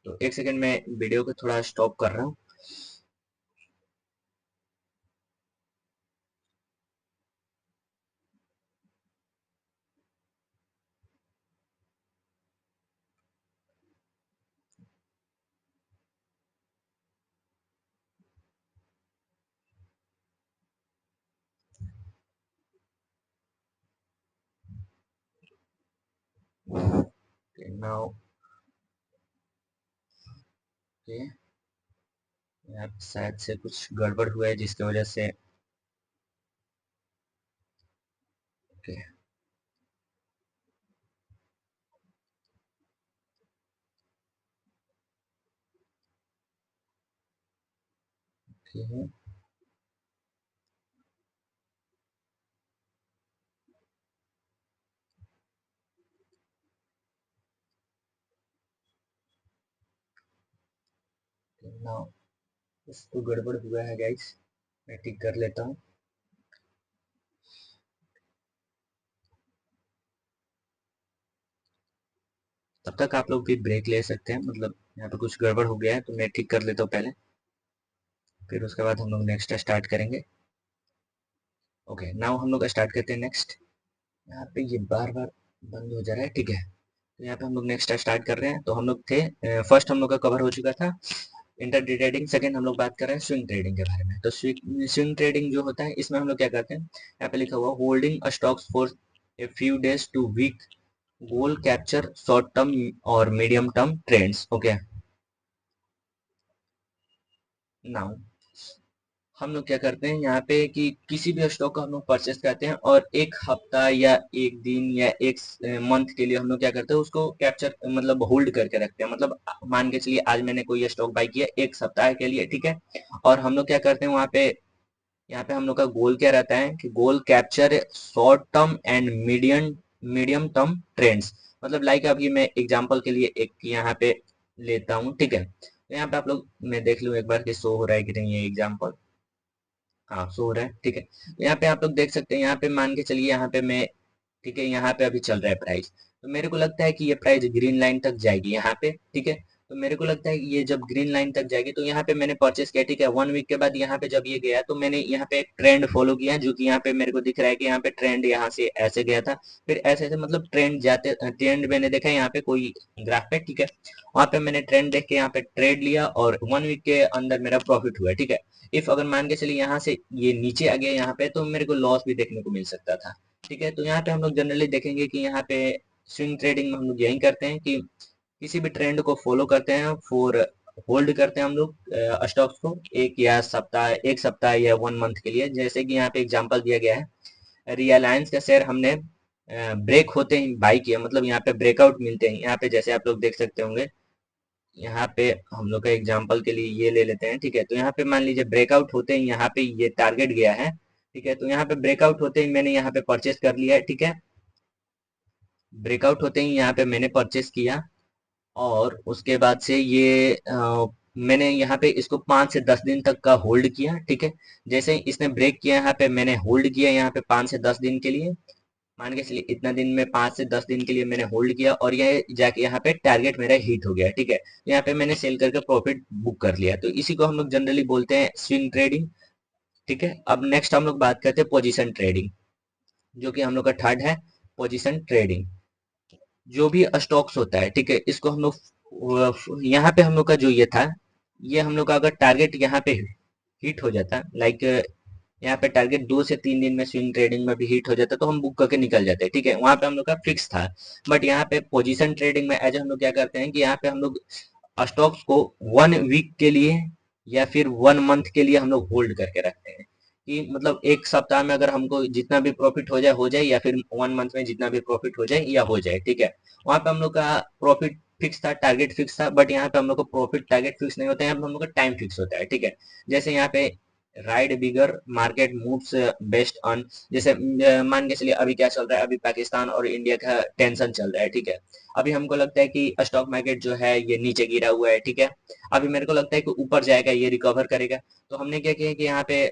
तो एक सेकंड में वीडियो को थोड़ा स्टॉप कर रहा हूँ। नाउ ओके, यहाँ पे शायद से कुछ गड़बड़ हुआ है जिसकी वजह से ओके ठीक है। नाउ कुछ तो गड़बड़ हुआ है गाइस, मैं ठीक कर लेता हूँ। तब तक आप लोग भी ब्रेक ले सकते हैं, मतलब यहाँ पे कुछ गड़बड़ हो गया है तो मैं ठीक कर लेता हूँ पहले, फिर उसके बाद हम लोग नेक्स्ट स्टार्ट करेंगे। ओके नाउ हम लोग स्टार्ट करते हैं नेक्स्ट। यहाँ पे ये बार बार बंद हो जा रहा है, ठीक है। तो यहाँ पे हम लोग नेक्स्ट स्टार्ट कर रहे हैं। तो हम लोग थे फर्स्ट हम लोग का कवर हो चुका था इंटरडे ट्रेडिंग। सेकंड हम लोग बात कर रहे हैं स्विंग ट्रेडिंग के बारे में। तो स्विंग ट्रेडिंग जो होता है इसमें हम लोग क्या करते हैं, यहाँ पे लिखा हुआ holding stocks for a few days to week, goal capture short term और medium term trends. Okay now हम लोग क्या करते हैं यहाँ पे कि किसी भी स्टॉक को हम लोग परचेस करते हैं और एक हफ्ता या एक दिन या एक मंथ के लिए हम लोग क्या करते हैं उसको कैप्चर मतलब होल्ड करके रखते हैं। मतलब मान के चलिए आज मैंने कोई स्टॉक बाई किया एक सप्ताह के लिए, ठीक है। और हम लोग क्या करते हैं वहाँ पे, यहाँ पे हम लोग का गोल क्या रहता है कि goal capture short term and medium medium term trends. मतलब लाइक अभी मैं एग्जांपल के लिए एक यहाँ पे लेता हूँ, ठीक है। तो यहाँ पे आप लोग मैं देख लूँ एक बार कि शो हो रहा है कि नहीं ये एग्जांपल। हाँ शो हो रहा है, ठीक है। तो यहाँ पे आप लोग देख सकते हैं, यहाँ पे मान के चलिए यहाँ पे मैं, ठीक है, यहाँ पे अभी चल रहा है प्राइस। तो मेरे को लगता है कि ये प्राइस ग्रीन लाइन तक जाएगी यहाँ पे, ठीक है। तो मेरे को लगता है कि ये जब ग्रीन लाइन तक जाएगी तो यहाँ पे मैंने परचेस किया, ठीक है। 1 वीक के बाद यहाँ पे जब ये गया तो मैंने यहाँ पे एक ट्रेंड फॉलो किया, जो कि यहाँ पे मेरे को दिख रहा है कि यहाँ पे ट्रेंड यहाँ से ऐसे गया था, फिर ऐसे ऐसे मतलब ट्रेंड जाते, ट्रेंड मैंने देखा यहाँ पे कोई ग्राफ पे, ठीक है। वहां पे मैंने ट्रेंड देख के यहाँ पे ट्रेड लिया और 1 वीक के अंदर मेरा प्रॉफिट हुआ, ठीक है। इफ अगर मान के चलिए यहाँ से ये नीचे आ गया यहाँ पे, तो मेरे को लॉस भी देखने को मिल सकता था, ठीक है। तो यहाँ पे हम लोग जनरली देखेंगे कि यहाँ पे स्विंग ट्रेडिंग में हम लोग यही करते हैं कि किसी भी ट्रेंड को फॉलो करते हैं, फॉर होल्ड करते हैं हम लोग स्टॉक्स को एक सप्ताह या 1 मंथ के लिए। जैसे कि यहाँ पे एग्जांपल दिया गया है, रिलायंस का शेयर हमने ब्रेक होते ही बाई किया, मतलब यहाँ पे ब्रेकआउट मिलते हैं, यहाँ पे जैसे आप लोग देख सकते होंगे। यहाँ पे हम लोग का एग्जांपल के लिए ये ले लेते हैं, ठीक है। तो यहाँ पे मान लीजिए ब्रेकआउट होते ही यहाँ पे ये टारगेट गया है, ठीक है। तो यहाँ पे ब्रेकआउट होते ही मैंने यहाँ पे परचेस कर लिया है, ठीक है। ब्रेकआउट होते ही यहाँ पे मैंने परचेस किया और उसके बाद से ये मैंने यहाँ पे इसको 5 से 10 दिन तक का होल्ड किया, ठीक है। जैसे ही इसने ब्रेक किया यहाँ पे मैंने होल्ड किया यहाँ पे 5 से 10 दिन के लिए, मान के चलिए इतना दिन में 5 से 10 दिन के लिए मैंने होल्ड किया और ये जाके यहाँ पे टारगेट मेरा हिट हो गया, ठीक है। यहाँ पे मैंने सेल करके प्रॉफिट बुक कर लिया। तो इसी को हम लोग जनरली बोलते हैं स्विंग ट्रेडिंग, ठीक है। अब नेक्स्ट हम लोग बात करते हैं पोजीशन ट्रेडिंग, जो कि हम लोग का थर्ड है, पोजीशन ट्रेडिंग। जो भी स्टॉक्स होता है, ठीक है, इसको हम लोग यहाँ पे हम लोग का जो ये था, ये हम लोग का अगर टारगेट यहाँ पे हिट हो जाता, लाइक यहाँ पे टारगेट 2 से 3 दिन में स्विंग ट्रेडिंग में भी हिट हो जाता, तो हम बुक करके निकल जाते, ठीक है। वहां पे हम लोग का फिक्स था। बट यहाँ पे पोजीशन ट्रेडिंग में एज हम लोग क्या करते हैं कि यहाँ पे हम लोग स्टॉक्स को 1 वीक के लिए या फिर 1 मंथ के लिए हम लोग होल्ड करके रखते हैं, कि मतलब एक सप्ताह में अगर हमको जितना भी प्रॉफिट हो जाए, या फिर 1 मंथ में जितना भी प्रॉफिट हो जाए या हो जाए, ठीक है। वहां पे हम लोग का प्रॉफिट फिक्स था, टारगेट फिक्स था। बट यहाँ पे हम लोग को प्रॉफिट टारगेट फिक्स नहीं होता है, यहाँ पे हम लोग का टाइम फिक्स होता है, ठीक है। जैसे यहाँ पे ride bigger market moves best on, जैसे मान के चलिए अभी क्या चल रहा है, अभी पाकिस्तान और इंडिया का टेंशन चल रहा है, ठीक है। अभी हमको लगता है कि स्टॉक मार्केट जो है ये नीचे गिरा हुआ है, ठीक है। अभी मेरे को लगता है कि ऊपर जाएगा, ये रिकवर करेगा। तो हमने क्या किया कि यहाँ पे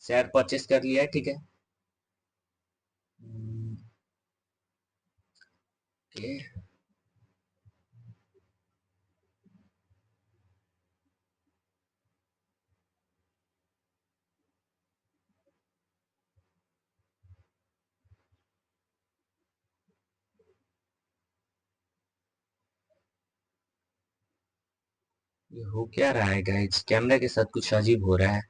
शेयर परचेस कर लिया है, ठीक है। ओके, ये हो क्या रहा है गाइस, कैमरा के साथ कुछ अजीब हो रहा है।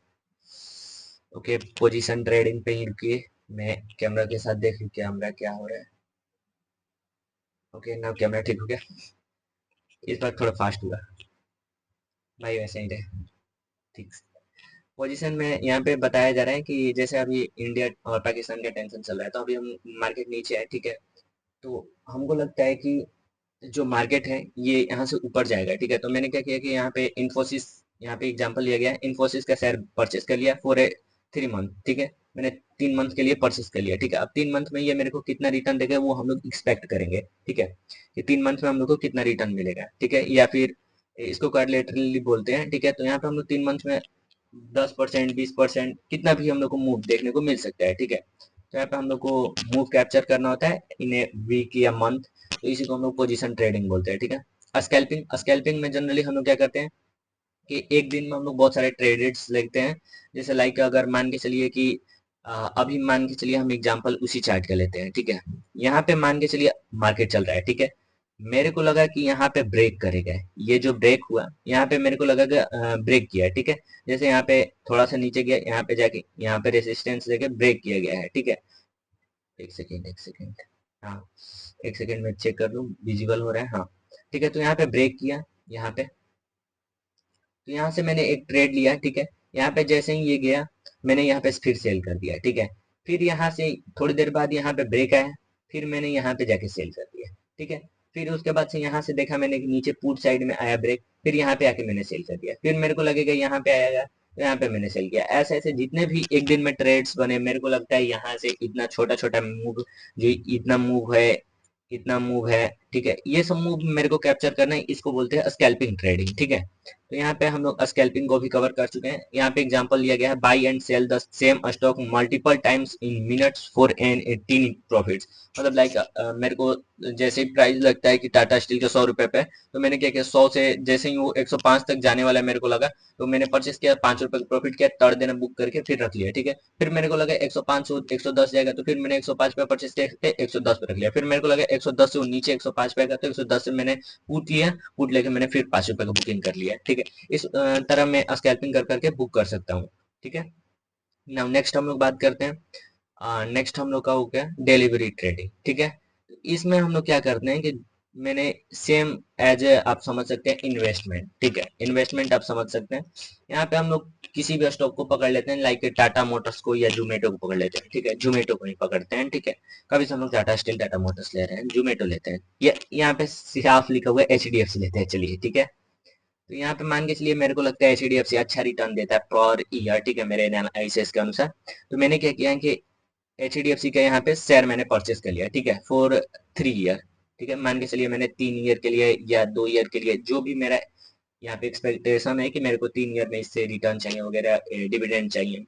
ओके, पोजीशन ट्रेडिंग पे ही रुकिए, मैं कैमरा के साथ देख लूं कैमरा क्या हो रहा है। ओके, नाउ कैमरा ठीक हो गया। इस बार थोड़ा फास्ट हुआ भाई, वैसे ही रहे, ठीक। पोजीशन में यहाँ पे बताया जा रहा है कि जैसे अभी इंडिया और पाकिस्तान का टेंशन चल रहा है, तो अभी हम मार्केट नीचे है, ठीक है। तो हमको लगता है कि जो मार्केट है ये यहाँ से ऊपर जाएगा, ठीक है। तो मैंने क्या किया कि यहाँ पे इन्फोसिस, यहाँ पे एग्जांपल लिया गया है, इन्फोसिस का शेयर परचेस कर लिया फॉर ए 3 मंथ, ठीक है। मैंने 3 मंथ के लिए परचेस कर लिया, ठीक है। अब 3 मंथ में ये मेरे को कितना रिटर्न देगा वो हम लोग एक्सपेक्ट करेंगे, ठीक है। कि 3 मंथ में हम लोग को कितना रिटर्न मिलेगा, ठीक है। या फिर इसको क्वाड्रेटरली बोलते हैं, ठीक है। तो यहाँ पे हम लोग 3 मंथ में 10%, 20%, कितना भी हम लोग को मूव देखने को मिल सकता है, ठीक है। तो यहाँ पे हम लोग को मूव कैप्चर करना होता है इन ए वीक या मंथ, तो इसी को हम लोग पोजीशन ट्रेडिंग बोलते हैं, ठीक है। स्कैल्पिंग में जनरली हम लोग क्या करते हैं कि एक दिन में हम लोग बहुत सारे ट्रेडेड्स लेते हैं। जैसे लाइक अगर मान के चलिए कि अभी मान के चलिए हम एग्जांपल उसी चार्ट का लेते हैं, ठीक है। यहाँ पे मान के चलिए मार्केट चल रहा है, ठीक है। मेरे को लगा कि यहाँ पे ब्रेक करेगा, ये जो ब्रेक हुआ यहाँ पे मेरे को लगा कि ब्रेक किया, ठीक है। जैसे यहाँ पे थोड़ा सा नीचे गया, यहाँ पे जाके यहाँ पे रेसिस्टेंस लेके ब्रेक किया गया है, ठीक है। एक सेकेंड, एक सेकेंड, हाँ, एक सेकेंड में चेक कर लूँ विजिबल हो रहा है, हाँ, ठीक है। तो यहाँ पे ब्रेक किया, यहाँ पे, तो यहाँ से मैंने एक ट्रेड लिया, ठीक है। यहाँ पे जैसे ही ये गया मैंने यहाँ पे फिर सेल कर दिया, ठीक है। फिर यहाँ से थोड़ी देर बाद यहाँ पे ब्रेक आया, फिर मैंने यहाँ पे जाके सेल कर दिया, ठीक है। फिर उसके बाद से यहाँ से देखा मैंने कि नीचे पुट साइड में आया ब्रेक, फिर यहाँ पे आके मैंने सेल कर दिया, फिर मेरे को लगेगा यहाँ पे आएगा, तो यहाँ पे मैंने सेल किया। ऐसे ऐसे जितने भी एक दिन में ट्रेड्स बने, मेरे को लगता है यहाँ से इतना छोटा छोटा मूव, जो इतना मूव है, इतना मूव है, ठीक है, ये सब मूव मेरे को कैप्चर करना है, इसको बोलते हैं स्कैल्पिंग ट्रेडिंग। ठीक है, तो यहाँ पे हम लोग स्कैल्पिंग को भी कवर कर चुके हैं। यहाँ पे एग्जांपल लिया गया है, buy and sell the same stock multiple times in minutes for an 18 profits. मतलब लाइक मेरे को जैसे ही प्राइस लगता है कि टाटा स्टील के 100 रुपए पे, तो मैंने क्या किया, 100 से जैसे ही वो 105 तक जाने वाला है मेरे को लगा, तो मैंने परचेस किया, 5 रुपए का प्रॉफिट किया, थर्ड दिन बुक करके फिर रख लिया। ठीक है, फिर मेरे को लगा 105 से 110 जाएगा, तो फिर मैंने 105 पे परचेस किया, 110 पे रख लिया। फिर मेरे को लगा 110 से वो नीचे 105 पे आएगा, तो 110 से मैंने पुट लिया, पुट लेके मैंने फिर 5 रुपए का बुकिंग कर लिया। ठीक है, इस तरह मैं स्कैल्पिंग कर करके बुक कर सकता हूँ। ठीक है, नाउ नेक्स्ट हम लोग बात करते हैं, नेक्स्ट हम लोग का हो गया डिलीवरी ट्रेडिंग। ठीक है, तो इसमें हम लोग क्या करते हैं कि मैंने सेम एज ए आप समझ सकते हैं इन्वेस्टमेंट। ठीक है, इन्वेस्टमेंट आप समझ सकते हैं, यहाँ पे हम लोग किसी भी स्टॉक को पकड़ लेते हैं, लाइक टाटा मोटर्स को या जोमेटो को पकड़ लेते हैं। ठीक है, जोमेटो को ही पकड़ते हैं। ठीक है, कभी से हम लोग टाटा स्टील, टाटा मोटर्स ले रहे हैं, जोमेटो लेते हैं, या यहाँ पे साफ लिखा हुआ है HDFC लेते हैं। चलिए, ठीक है, तो यहाँ पे मान के चलिए मेरे को लगता है HDFC अच्छा रिटर्न देता है पर ईयर। ठीक है, मेरे एनालिसिस के अनुसार। तो मैंने क्या किया कि HDFC का यहाँ पे शेयर मैंने परचेस कर लिया। ठीक है, फॉर 3 ईयर। ठीक है, मान के चलिए मैंने 3 ईयर के लिए या 2 ईयर के लिए, जो भी मेरा यहाँ पे एक्सपेक्टेशन है कि मेरे को 3 ईयर में इससे रिटर्न चाहिए वगैरह, डिविडेंड चाहिए,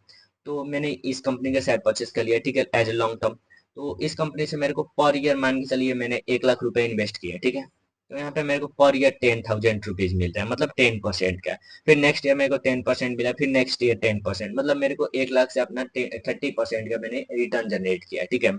तो मैंने इस कंपनी का शेयर परचेस कर लिया। ठीक है, एज ए लॉन्ग टर्म। तो इस कंपनी से मेरे को पर ईयर मान के चलिए मैंने 1 लाख रुपए इन्वेस्ट किया। ठीक है, तो यहाँ पे मेरे को पर ईयर 10,000 रुपीज मिलता है, मतलब 10% का। फिर नेक्स्ट ईयर मेरे को 10% मिला, फिर नेक्स्ट ईयर 10%, मतलब मेरे को 1 लाख से अपना 30% का मैंने रिटर्न जनरेट किया। ठीक है,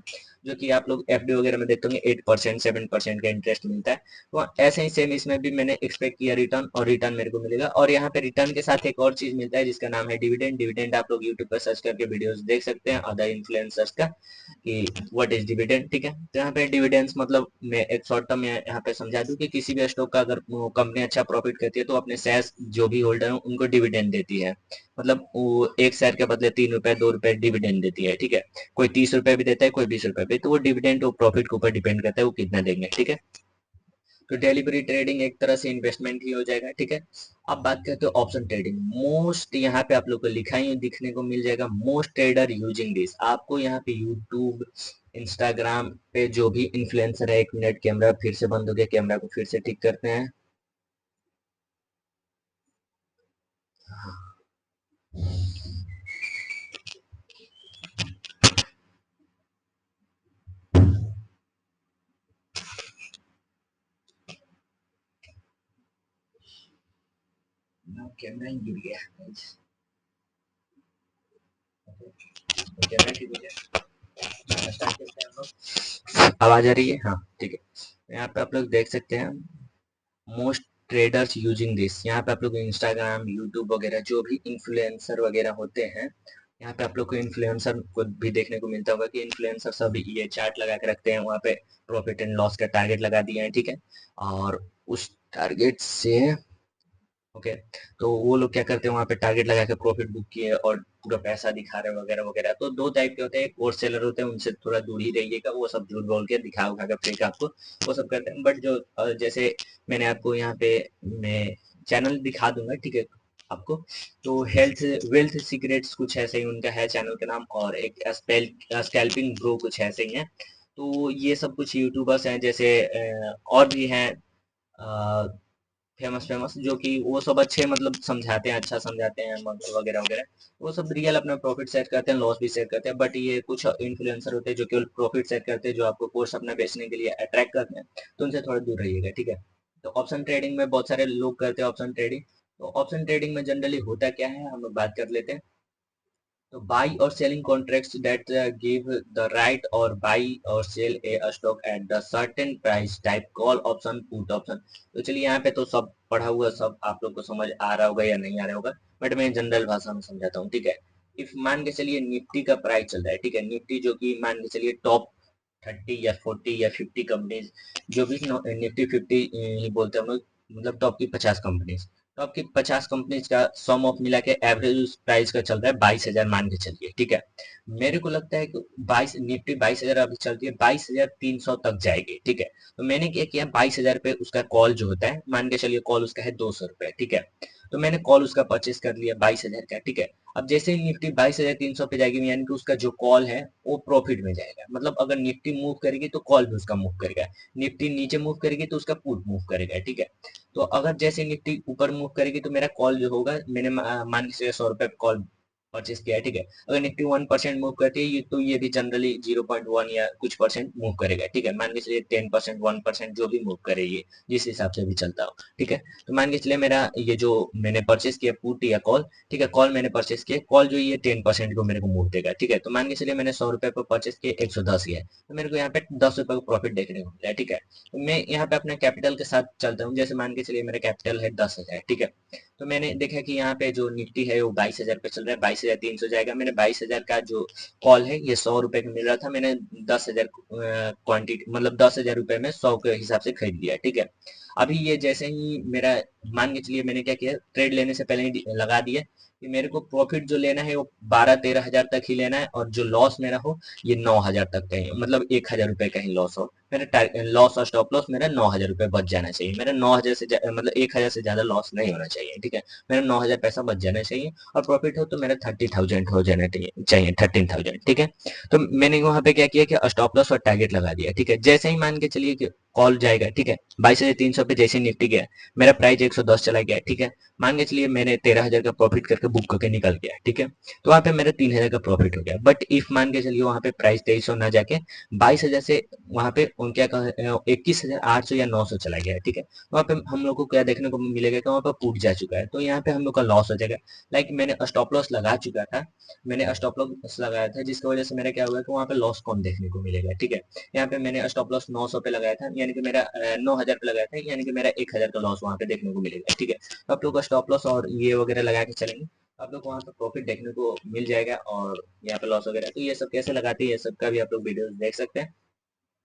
जो कि आप लोग FD वगैरह में देखते होंगे 8% 7% का इंटरेस्ट मिलता है। तो ऐसे ही सेम इसमें भी मैंने एक्सपेक्ट किया रिटर्न, और रिटर्न मेरे को मिलेगा। और यहाँ पे रिटर्न के साथ एक और चीज मिलता है जिसका नाम है डिविडेंड। डिविडेंड आप लोग यूट्यूब पर सर्च करके वीडियोस देख सकते हैं अदर इन्फ्लुएंसर्स का, कि व्हाट इज डिविडेंड। ठीक है, तो यहाँ पे डिविडेंड्स मतलब मैं एक शॉर्ट टर्म यहाँ पे समझा दूं कि किसी भी स्टॉक का अगर कंपनी अच्छा प्रॉफिट करती है, तो अपने शेयर्स जो भी होल्डर हैं उनको डिविडेंड देती है। मतलब वो एक शेयर के बदले 3 रुपए 2 रुपए डिविडेंड देती है। ठीक है, कोई 30 रुपए भी देता है, कोई 20 रुपए भी, तो वो डिविडेंड वो प्रॉफिट के ऊपर डिपेंड करता है वो कितना देंगे। ठीक है, तो डेलीवरी ट्रेडिंग एक तरह से इन्वेस्टमेंट ही हो जाएगा। ठीक है, अब बात करते हैं ऑप्शन ट्रेडिंग। मोस्ट यहाँ पे आप लोग को लिखा ही दिखने को मिल जाएगा, मोस्ट ट्रेडर यूजिंग दिस। आपको यहाँ पे यूट्यूब, इंस्टाग्राम पे जो भी इन्फ्लुएंसर है, 1 मिनट कैमरा फिर से बंद हो गया, कैमरा को फिर से ठीक करते हैं। कैमरा ही गिर गया। कैमरा ठीक हो गया, स्टार्ट करते हैं हम लोग। आवाज आ रही है? हाँ, ठीक है, यहाँ पे आप लोग देख सकते हैं मोस्ट ट्रेडर्स यूजिंग दिस। यहाँ पे आप लोग इंस्टाग्राम, यूट्यूब वगैरह जो भी इन्फ्लुएंसर वगैरह होते हैं, यहाँ पे आप लोग को इन्फ्लुएंसर को भी देखने को मिलता होगा कि इन्फ्लुएंसर सब ये चार्ट लगा के रखते हैं, वहाँ पे प्रॉफिट एंड लॉस का टारगेट लगा दिए हैं। ठीक है, और उस टारगेट से ओके, तो वो लोग क्या करते हैं, वहाँ पे टारगेट लगा के प्रॉफिट बुक किए और पूरा पैसा दिखा रहे हैं वगैरह वगैरह। तो दो टाइप के होते हैं, एक और सेलर होते हैं, उनसे थोड़ा दूर ही रहिएगा, वो सब झूठ बोल के दिखा उखा के फेक आपको वो सब करते हैं। बट जो जैसे मैंने आपको यहाँ पे मैं चैनल दिखा दूंगा। ठीक है, आपको तो हेल्थ वेल्थ सीक्रेट्स कुछ ऐसे ही उनका है चैनल का नाम, और एक स्कैल्पिंग ब्रो कुछ ऐसे ही है। तो ये सब कुछ यूट्यूबर्स हैं, जैसे और भी हैं फेमस फेमस, जो कि वो सब अच्छे मतलब समझाते हैं, अच्छा समझाते हैं वगैरह वगैरह। वो सब रियल अपना प्रॉफिट सेट करते हैं, लॉस भी सेट करते हैं। बट ये कुछ इन्फ्लुएंसर होते हैं जो केवल प्रॉफिट सेट करते हैं, जो आपको कोर्स अपना बेचने के लिए अट्रैक्ट करते हैं, तो उनसे थोड़ा दूर रहिएगा। ठीक है, तो ऑप्शन ट्रेडिंग में बहुत सारे लोग करते हैं ऑप्शन ट्रेडिंग। तो ऑप्शन ट्रेडिंग में जनरली होता क्या है, हम लोग बात कर लेते हैं। तो buy or selling contracts that give the right or buy or sell a stock at the certain price type call option put option। तो चलिए यहाँ पे तो सब पढ़ा हुआ, सब आप लोग को समझ आ रहा होगा या नहीं आ रहा होगा, बट मैं जनरल भाषा में समझाता हूँ। ठीक है, इफ मान के चलिए निफ्टी का प्राइस चल रहा है। ठीक है, निफ्टी जो कि मान के चलिए टॉप 30 या 40 या 50 कंपनीज, जो भी निफ्टी 50 ही बोलते हैं हम लोग, मतलब टॉप की 50 कंपनीज, तो आपकी 50 कंपनीज का सम ऑफ मिला के एवरेज प्राइस का चल रहा है 22,000 मान के चलिए। ठीक है, मेरे को लगता है कि 22 निफ्टी 22,000 अभी चलती है, 22,300 तक जाएगी। ठीक है, तो मैंने क्या किया, 22,000 पे उसका कॉल जो होता है, मान के चलिए कॉल उसका है 200 रुपए। ठीक है, तो मैंने कॉल उसका परचेस कर लिया 22,000 का, ठीक है। अब जैसे ही निफ्टी 22,300 पे जाएगी, यानी कि उसका जो कॉल है वो प्रॉफिट में जाएगा। मतलब अगर निफ्टी मूव करेगी तो कॉल भी उसका मूव करेगा, निफ्टी नीचे मूव करेगी तो उसका पुट मूव करेगा, ठीक है। तो अगर जैसे निफ्टी ऊपर मूव करेगी तो मेरा कॉल जो होगा, मैंने मान के चलिए 100 रुपए कॉल परचेस किया है, ठीक है। अगर निफ्टी 1% मूव करती है तो ये भी जनरली 0.1 या कुछ परसेंट मूव करेगा, ठीक है। मान के चलिए 10%, 1% जो भी मूव करे, ये जिस हिसाब से भी चलता हो, ठीक है। तो मान के चलिए मेरा ये जो मैंने परचेस किया पुट या कॉल, ठीक है, कॉल मैंने परचेस किया, कॉल जो ये 10% को मेरे को मूव देगा, ठीक है। तो मान के चलिए मैंने 100 रुपए पर परचेस किया, 110 किया है, तो मेरे को यहाँ पे 10 रुपए का प्रॉफिट देखने को मिला है, ठीक है। तो मैं यहाँ पे अपने कैपिटल के साथ चलता हूँ। जैसे मान के चलिए मेरा कैपिटल है 10,000, ठीक है। तो मैंने देखा कि यहाँ पे जो निफ्टी है वो 22,000 पे चल रहा है, 22,300 जाएगा। मैंने 22,000 का जो कॉल है ये 100 रुपए का मिल रहा था, मैंने 10,000 क्वांटिटी मतलब 10,000 रुपए में 100 के हिसाब से खरीद लिया, ठीक है। अभी ये जैसे ही मेरा, मान के चलिए मैंने क्या किया, ट्रेड लेने से पहले ही लगा दिया कि मेरे को प्रॉफिट जो लेना है वो 12-13 हजार तक ही लेना है, और जो लॉस मेरा हो ये 9,000 तक का ही, मतलब 1,000 रुपए का ही लॉस हो। मेरा लॉस और स्टॉप लॉस मेरा 9,000 रुपए बच जाना चाहिए। मेरा 9,000 से मतलब 1,000 से ज्यादा लॉस नहीं होना चाहिए, ठीक है। मेरा 9,000 पैसा बच जाना चाहिए, और प्रॉफिट हो तो मेरा 30,000 हो जाना चाहिए 13,000, ठीक है। तो मैंने वहां पे क्या किया कि स्टॉप लॉस और टारगेट लगा दिया, ठीक है। जैसे ही मान के चलिए कि कॉल जाएगा, ठीक है, 22,300 पे जैसे निफ्टी गया, मेरा प्राइस 110 चला गया, ठीक है। मान के चलिए मैंने 13,000 का प्रॉफिट करके बुक करके निकल गया, ठीक है। तो वहां पे मेरा 3,000 का प्रॉफिट हो गया। बट इफ मान के चलिए वहां पे प्राइस 2300 ना जाके 22,000 से वहां पे उन क्या 21,800 या 900 चला गया है, ठीक है। वहां पे हम लोग को क्या देखने को मिलेगा कि वहां पे टूट जा चुका है, तो यहाँ पे हम लोग का लॉस हो जाएगा। लाइक मैंने स्टॉप लॉस लगा चुका था, मैंने स्टॉप लॉस लगाया था, जिसकी वजह से मेरा क्या हुआ कि वहां पे लॉस कम देखने को मिलेगा, ठीक है। यहाँ पे मैंने स्टॉप लॉस 900 पे लगाया था, यानी कि मेरा 9,000 पे लगाया था, यानी कि मेरा 1,000 का लॉस वहां पे देखने को मिलेगा, ठीक है। तो आप लोग का स्टॉप लॉस और ये वगैरह लगा के चलेंगे, आप लोग को वहां पे प्रॉफिट देखने को मिल जाएगा। और यहाँ पे लॉस वगैरह, तो ये सब कैसे लगाती है ये सब का भी आप लोग वीडियो देख सकते हैं।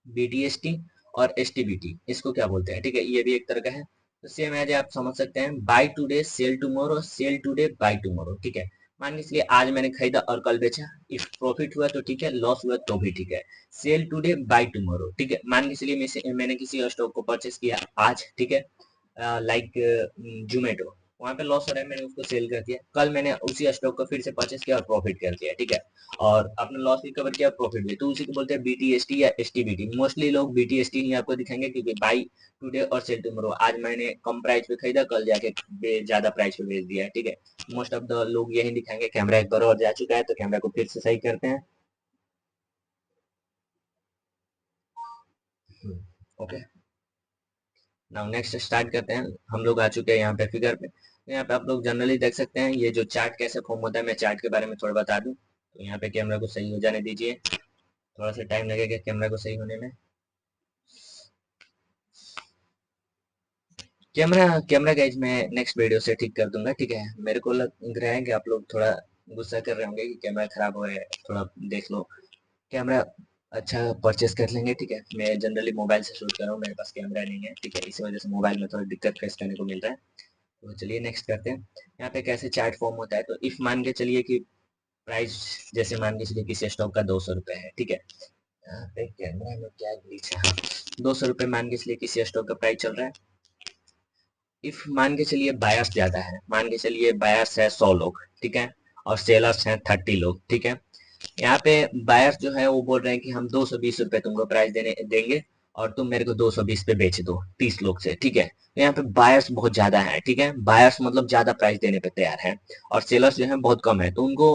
बीटीएसटी और एसटीबीटी, इसको क्या बोलते हैं, ठीक है, ये भी एक तरह का है। तो सेम एज आप समझ सकते हैं, buy today sell tomorrow, sell today buy tomorrow, ठीक है। मान के चलिए आज मैंने खरीदा और कल बेचा, इफ प्रॉफिट हुआ तो ठीक है, लॉस हुआ तो भी ठीक है। सेल टुडे बाय टुमारो, ठीक है। मान के चलिए मैंने किसी स्टॉक को परचेस किया आज, ठीक है, लाइक जोमेटो, वहां पे लॉस हो रहा है, मैंने उसको सेल कर दिया। कल मैंने उसी स्टॉक को फिर से परचेस किया और प्रॉफिट कर दिया, ठीक है, और अपना लॉस रिकवर किया, प्रॉफिट भी, तो उसी को बोलते हैं बीटीएसटी या एसटीबीटी। मोस्टली लोग बीटीएसटी ही आपको दिखाएंगे, क्योंकि बाई टुडे और सेल टुमारो, आज मैंने कम प्राइस पे खरीदा, कल जाके ज्यादा प्राइस पे बेच दिया है, ठीक है। मोस्ट ऑफ द लोग यही दिखाएंगे। कैमरा एक बार और जा चुका है, तो कैमरा को फिर से सही करते हैं। ओके, नाउ नेक्स्ट स्टार्ट करते हैं। हम लोग आ चुके हैं यहाँ पे फिगर पे। तो यहाँ पे आप लोग जनरली देख सकते हैं ये जो चार्ट कैसे फॉर्म होता है। मैं चार्ट के बारे में थोड़ा बता दूं, तो यहाँ पे कैमरा को सही हो जाने दीजिए, थोड़ा सा टाइम लगेगा कैमरा को सही होने में। कैमरा कैमरा गाइज मैं नेक्स्ट वीडियो से ठीक कर दूंगा, ठीक है। मेरे को लग रहा है कि आप लोग थोड़ा गुस्सा कर रहे होंगे कि कैमरा खराब हुआ है, थोड़ा देख लो। कैमरा अच्छा परचेस कर लेंगे, ठीक है। मैं जनरली मोबाइल से शूट कर रहा हूँ, मेरे पास कैमरा नहीं है, ठीक है, इसी वजह से मोबाइल में थोड़ा दिक्कत फेस करने को मिल रहा है। तो चलिए नेक्स्ट करते हैं। यहाँ पे कैसे चार्ट फॉर्म होता है, तो इफ मान के चलिए कि प्राइस, जैसे मान के चलिए किसी स्टॉक का 200 रुपए है, ठीक है। यहाँ पे कैमरा में क्या ग्लिच है, 200 रुपए मान के चलिए किसी स्टॉक का प्राइस चल रहा है। इफ मान के चलिए बायर्स ज्यादा है, मान के चलिए बायर्स है 100 लोग, ठीक है, और सेलर्स हैं 30 लोग, ठीक है। यहाँ पे बायर्स जो है वो बोल रहे हैं कि हम 220 रुपए तुमको प्राइस देने देंगे, और तुम मेरे को 220 पे बेच दो 30 लोग से, ठीक है। तो यहाँ पे बायर्स बहुत ज्यादा है, ठीक है, बायर्स मतलब ज्यादा प्राइस देने पे तैयार है, और सेलर्स जो है बहुत कम है, तो उनको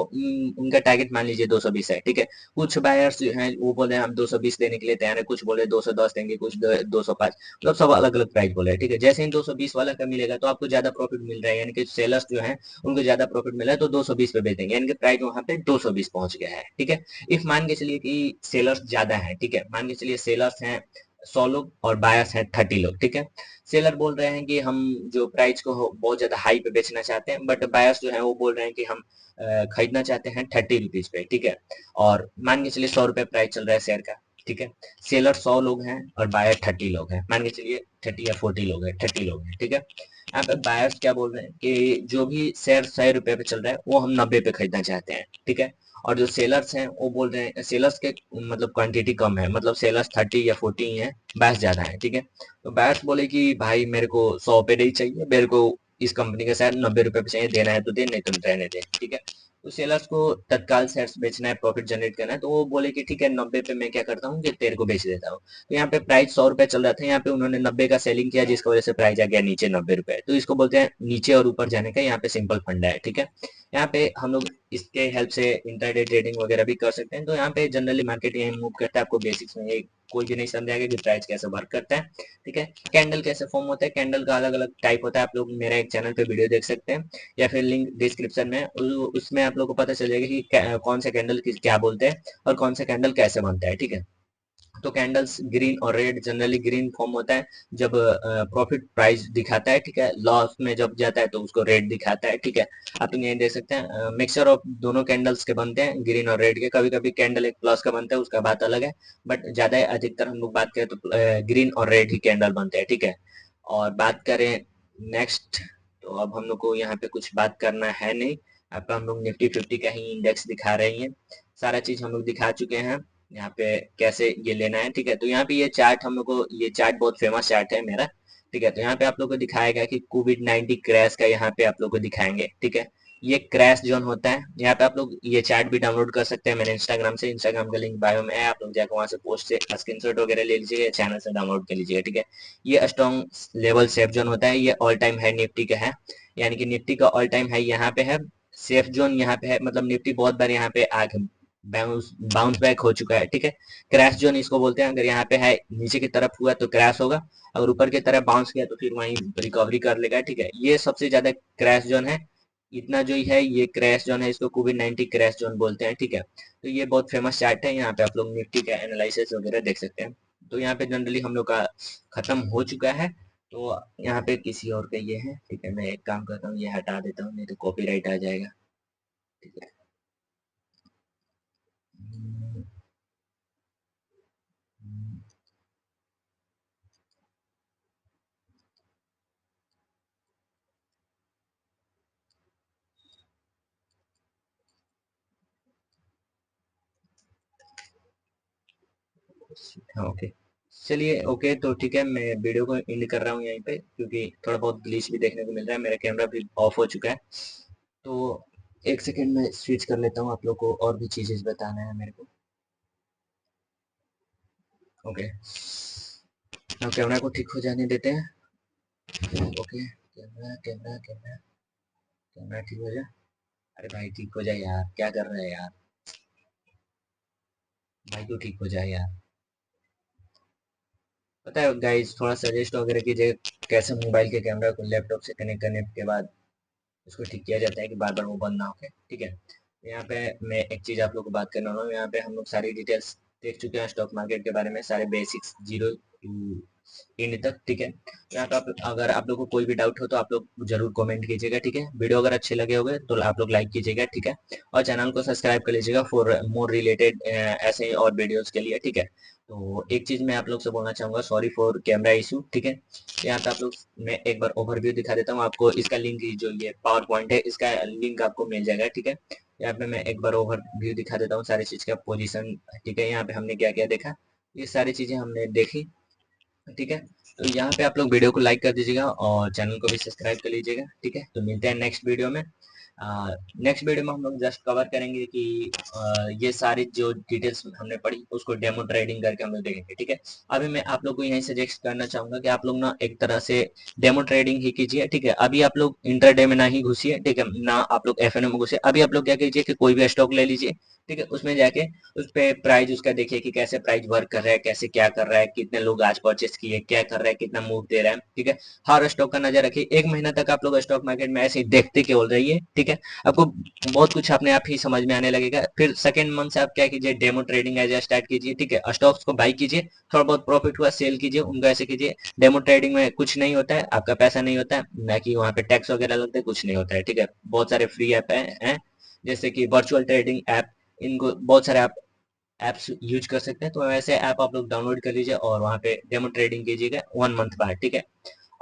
उनका टारगेट मान लीजिए 220 है, ठीक है। कुछ बायर्स जो है वो बोले हम 220 देने के लिए तैयार है, कुछ बोले 210 देंगे, कुछ 205, मतलब सब अलग अलग प्राइस बोले, ठीक है। जैसे ही 220 वाला का मिलेगा तो आपको ज्यादा प्रॉफिट मिल रहा है, यानी कि सेलर्स जो है उनको ज्यादा प्रॉफिट मिला है, तो 220 पे बेच देंगे, यानी कि प्राइस वहां पे 220 पहुंच गया है, ठीक है। इफ मान के चलिए कि सेलर्स ज्यादा है, ठीक है, मान के चलिए सेलर्स हैं 100 लोग और बायर्स हैं 30 लोग, ठीक है। सेलर बोल रहे हैं कि हम जो प्राइस को बहुत ज्यादा हाई पे बेचना चाहते हैं, बट बायर्स जो है वो बोल रहे हैं कि हम खरीदना चाहते हैं 30 रुपीज पे, ठीक है। और मान के चलिए 100 रुपए प्राइस चल रहा है शेयर का, ठीक है। सेलर 100 लोग हैं और बायर 30 लोग हैं, मान के चलिए 30 या 40 लोग हैं, 30 लोग हैं, ठीक है। यहाँ पे बायर्स क्या बोल रहे हैं कि जो भी शेयर 100 रुपए पे चल रहा है वो हम 90 पे खरीदना चाहते हैं, ठीक है। और जो सेलर्स हैं वो बोल रहे हैं, सेलर्स के मतलब क्वांटिटी कम है, मतलब सेलर्स 30 या 40 ही है, बायर्स ज्यादा है, ठीक है। तो बायर्स बोले कि भाई मेरे को 100 पे नहीं चाहिए, मेरे को इस कंपनी के साथ 90 रुपए पे चाहिए, देना है तो दे, नहीं तो रहने दे, ठीक है। तो सेलर्स को तत्काल शेयर्स बेचना है, प्रॉफिट जनरेट करना है, तो वो बोले कि ठीक है 90 पे मैं क्या करता हूँ कि तेरे को बेच देता हूँ। तो यहाँ पे प्राइस 100 रुपए चल रहा था, यहाँ पे उन्होंने 90 का सेलिंग किया, जिसकी वजह से प्राइस आ गया नीचे 90 रुपए। तो इसको बोलते हैं नीचे और ऊपर जाने का यहाँ पे सिंपल फंडा है, ठीक है। यहाँ पे हम लोग इसके हेल्प से इंट्राडे ट्रेडिंग वगैरह भी कर सकते हैं। तो यहाँ पे जनरली मार्केट यही मूव करता है, आपको बेसिक्स में ये कोई भी नहीं समझाएगा कि प्राइस कैसे वर्क करता है, ठीक है। कैंडल कैसे फॉर्म होता है, कैंडल का अलग अलग टाइप होता है, आप लोग मेरा एक चैनल पे वीडियो देख सकते हैं, या फिर लिंक डिस्क्रिप्शन में, उसमें आप लोग को पता चल जाएगा कि कौन सा कैंडल क्या बोलते हैं और कौन सा कैंडल कैसे बनता है, ठीक है। तो कैंडल्स ग्रीन और रेड, जनरली ग्रीन फॉर्म होता है जब प्रॉफिट प्राइस दिखाता है, ठीक है। लॉस में जब जाता है तो उसको रेड दिखाता है, ठीक है। आप लोग ये देख सकते हैं मिक्सचर ऑफ दोनों कैंडल्स के बनते हैं, ग्रीन और रेड के। कभी कभी कैंडल एक प्लस का बनता है, उसका बात अलग है, बट ज्यादा अधिकतर हम लोग बात करें तो ग्रीन और रेड ही कैंडल बनते हैं, ठीक है। और बात करें नेक्स्ट, तो अब हम लोग को यहाँ पे कुछ बात करना है नहीं। आपका हम लोग निफ्टी 50 का ही इंडेक्स दिखा रहे हैं, सारा चीज हम लोग दिखा चुके हैं। यहाँ पे कैसे ये लेना है, ठीक है। तो यहाँ पे ये चार्ट हम लोग को, ये चार्ट बहुत फेमस चार्ट है मेरा, ठीक है। तो यहाँ पे आप लोग को दिखाएगा कि कोविड-19 क्रैश का, यहाँ पे आप लोग को दिखाएंगे, ठीक है। ये क्रैश जोन होता है, यहाँ पे आप लोग ये चार्ट भी डाउनलोड कर सकते हैं, मैंने इंस्टाग्राम से, इंस्टाग्राम का लिंक बायो में है, आप लोग जाकर वहां से पोस्ट से स्क्रीनशॉट वगैरह ले लीजिएगा, चैनल से डाउनलोड कर लीजिएगा, ठीक है। ये स्ट्रॉन्ग लेवल सेफ जोन होता है, ये ऑल टाइम हाई निफ्टी का है, यानी कि निफ्टी का ऑल टाइम हाई यहाँ पे है। सेफ जोन यहाँ पे है, मतलब निफ्टी बहुत बार यहाँ पे आके बाउंस बैक हो चुका है, ठीक है। क्रैश जोन इसको बोलते हैं, अगर यहाँ पे है नीचे की तरफ हुआ तो क्रैश होगा, अगर ऊपर की तरफ बाउंस किया तो फिर वहीं रिकवरी कर लेगा, ठीक है। ये सबसे ज्यादा क्रैश जोन है, इतना जो है ये क्रैश जोन है, इसको कोविड-19 क्रैश जोन बोलते हैं, ठीक है। तो ये बहुत फेमस चार्ट है, यहाँ पे आप लोग निफ्टी का एनालिसिस वगैरह देख सकते हैं। तो यहाँ पे जनरली हम लोग का खत्म हो चुका है। तो यहाँ पे किसी और का ये है, ठीक है। मैं एक काम करता हूँ, ये हटा देता हूँ, नहीं तो कॉपीराइट आ जाएगा, ठीक है। हम्म, हम्म, हाँ ओके, चलिए ओके, तो ठीक है, मैं वीडियो को एंड कर रहा हूँ यहीं पे, क्योंकि थोड़ा बहुत ग्लिच भी देखने को मिल रहा है, मेरा कैमरा भी ऑफ हो चुका है। तो एक सेकंड में स्विच कर लेता हूँ, आप लोग को और भी चीजें बताना है मेरे को। ओके, अब कैमरा को ठीक हो जाने देते हैं। Okay, camera camera camera camera ठीक हो जाए। अरे भाई ठीक हो जाए यार, क्या कर रहे हैं यार, भाई तो ठीक हो जाए यार। पता है गाइस, थोड़ा सजेस्ट वगैरह कीजिए कैसे मोबाइल के कैमरा को लैपटॉप से कनेक्ट करने के बाद उसको ठीक किया जाता है कि बार बार वो बंद ना हो, ठीक है। यहाँ पे मैं एक चीज आप लोग को बात करना हूँ, यहाँ पे हम लोग सारी डिटेल्स देख चुके हैं स्टॉक मार्केट के बारे में, सारे बेसिक्स जीरो टू इन तक, ठीक है। यहाँ पे अगर आप लोग को कोई भी डाउट हो तो आप लोग जरूर कमेंट कीजिएगा, ठीक है। वीडियो अगर अच्छे लगे होंगे तो आप लोग लाइक कीजिएगा, ठीक है। और चैनल को सब्सक्राइब कर लीजिएगा फॉर मोर रिलेटेड ऐसे ही और वीडियोस के लिए, ठीक है। तो एक चीज मैं आप लोग से बोलना चाहूंगा, सॉरी फॉर कैमरा इशू, ठीक है। यहाँ पे आप लोग, मैं एक बार ओवरव्यू दिखा देता हूँ आपको, इसका लिंक, जो ये पावर पॉइंट है इसका लिंक आपको मिल जाएगा, ठीक है। यहाँ पे मैं एक बार ओवरव्यू दिखा देता हूँ सारी चीज का पोजीशन, ठीक है। यहाँ पे हमने क्या क्या देखा, ये सारी चीजें हमने देखी, ठीक है। तो यहाँ पे आप लोग वीडियो को लाइक कर दीजिएगा और चैनल को भी सब्सक्राइब कर लीजिएगा, ठीक है। तो मिलते हैं नेक्स्ट वीडियो में। नेक्स्ट वीडियो में हम लोग जस्ट कवर करेंगे कि ये सारी जो डिटेल्स हमने पढ़ी उसको डेमो ट्रेडिंग करके हम लोग देखेंगे, ठीक है। अभी मैं आप लोग को यही सजेस्ट करना चाहूंगा कि आप लोग ना एक तरह से डेमो ट्रेडिंग ही कीजिए, ठीक है। अभी आप लोग इंटरडे में ना ही घुसिए, ठीक है, ना आप लोग एफएनओ में घुसिए। अभी आप लोग क्या कीजिए कि कोई भी स्टॉक ले लीजिए, ठीक है, उसमें जाके उस पे प्राइस उसका देखिए कि कैसे प्राइस वर्क कर रहा है, कैसे क्या कर रहा है, कितने लोग आज परचेस किए, क्या कर रहा है, कितना मूव दे रहा है, ठीक है। हर स्टॉक का नजर रखिए, एक महीना तक आप लोग स्टॉक मार्केट में ऐसे ही देखते केवल रहिए, ठीक है। आपको बहुत कुछ अपने आप ही समझ में आने लगेगा। फिर सेकेंड मंथ से आप क्या कीजिए, डेमो ट्रेडिंग एज स्टार्ट कीजिए, ठीक है। स्टॉक्स को बाई कीजिए, थोड़ा बहुत प्रॉफिट हुआ सेल कीजिए, उनको ऐसे कीजिए। डेमो ट्रेडिंग में कुछ नहीं होता है, आपका पैसा नहीं होता है, ना कि वहाँ पे टैक्स वगैरह लगते हैं, कुछ नहीं होता है, ठीक है। बहुत सारे फ्री ऐप हैं, जैसे कि वर्चुअल ट्रेडिंग ऐप, इनको बहुत सारे आप ऐप्स यूज कर सकते हैं। तो वैसे ऐप आप लोग डाउनलोड कर लीजिए और वहाँ पे डेमो ट्रेडिंग कीजिएगा 1 मंथ बाद, ठीक है।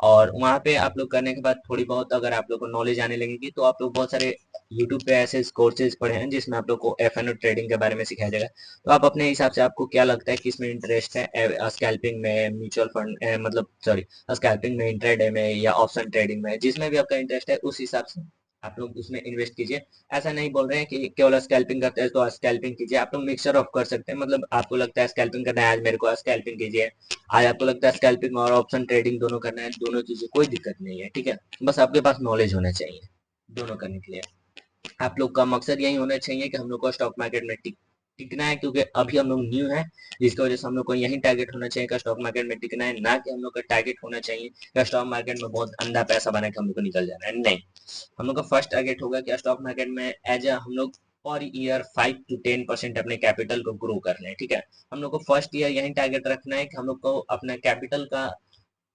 और वहाँ पे आप लोग करने के बाद थोड़ी बहुत अगर आप लोग को नॉलेज आने लगेगी तो आप लोग बहुत सारे यूट्यूब पे ऐसे कोर्सेज पढ़े हैं जिसमें आप लोग को F&O ट्रेडिंग के बारे में सिखाया जाएगा। तो आप अपने हिसाब से आपको क्या लगता है किस में इंटरेस्ट है, स्कैल्पिंग में, म्यूचुअल फंड मतलब सॉरी स्कैल्पिंग में, इंट्राडे में या ऑप्शन ट्रेडिंग में, जिसमें भी आपका इंटरेस्ट है उस हिसाब से आप लोग उसमें इन्वेस्ट कीजिए। ऐसा नहीं बोल रहे हैं कि केवल स्कैल्पिंग करते हैं तो स्कैल्पिंग कीजिए, आप लोग मिक्सचर ऑफ कर सकते हैं। मतलब आपको लगता है स्कैल्पिंग करना है, आज मेरे को स्कैल्पिंग कीजिए। आज आपको लगता है स्कैल्पिंग और ऑप्शन ट्रेडिंग दोनों करना है, दोनों कीजिए, कोई दिक्कत नहीं है, ठीक है। बस आपके पास नॉलेज होना चाहिए दोनों करने के लिए। आप लोग का मकसद यही होना चाहिए कि हम लोग को स्टॉक मार्केट में टिकना है, क्योंकि अभी हम लोग न्यू है, जिसकी वजह से हम लोग को यही टारगेट होना चाहिए कि स्टॉक मार्केट में टिकना है, ना कि हम लोग का टारगेट होना चाहिए कि स्टॉक मार्केट में बहुत अंधा पैसा बना के हम लोग को निकल जाना है। नहीं, हम लोग का फर्स्ट टारगेट होगा कि स्टॉक मार्केट में एज ए हम लोग पर ईयर 5 to 10% अपने कैपिटल को ग्रो कर लें, ठीक है। हम लोग को फर्स्ट ईयर यही टारगेट रखना है कि हम लोग को अपना कैपिटल का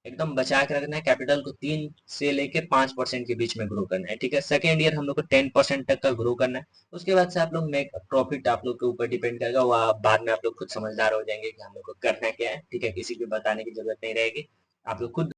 एकदम बचा के रखना है, कैपिटल को 3 से लेके 5% के बीच में ग्रो करना है, ठीक है। सेकेंड ईयर हम लोग को 10% तक का ग्रो करना है। उसके बाद से आप लोग मेक प्रॉफिट आप लोग के ऊपर डिपेंड करेगा, वो बाद में आप लोग खुद समझदार हो जाएंगे कि हम लोग को करना क्या है, ठीक है। किसी को बताने की जरूरत नहीं रहेगी, आप लोग खुद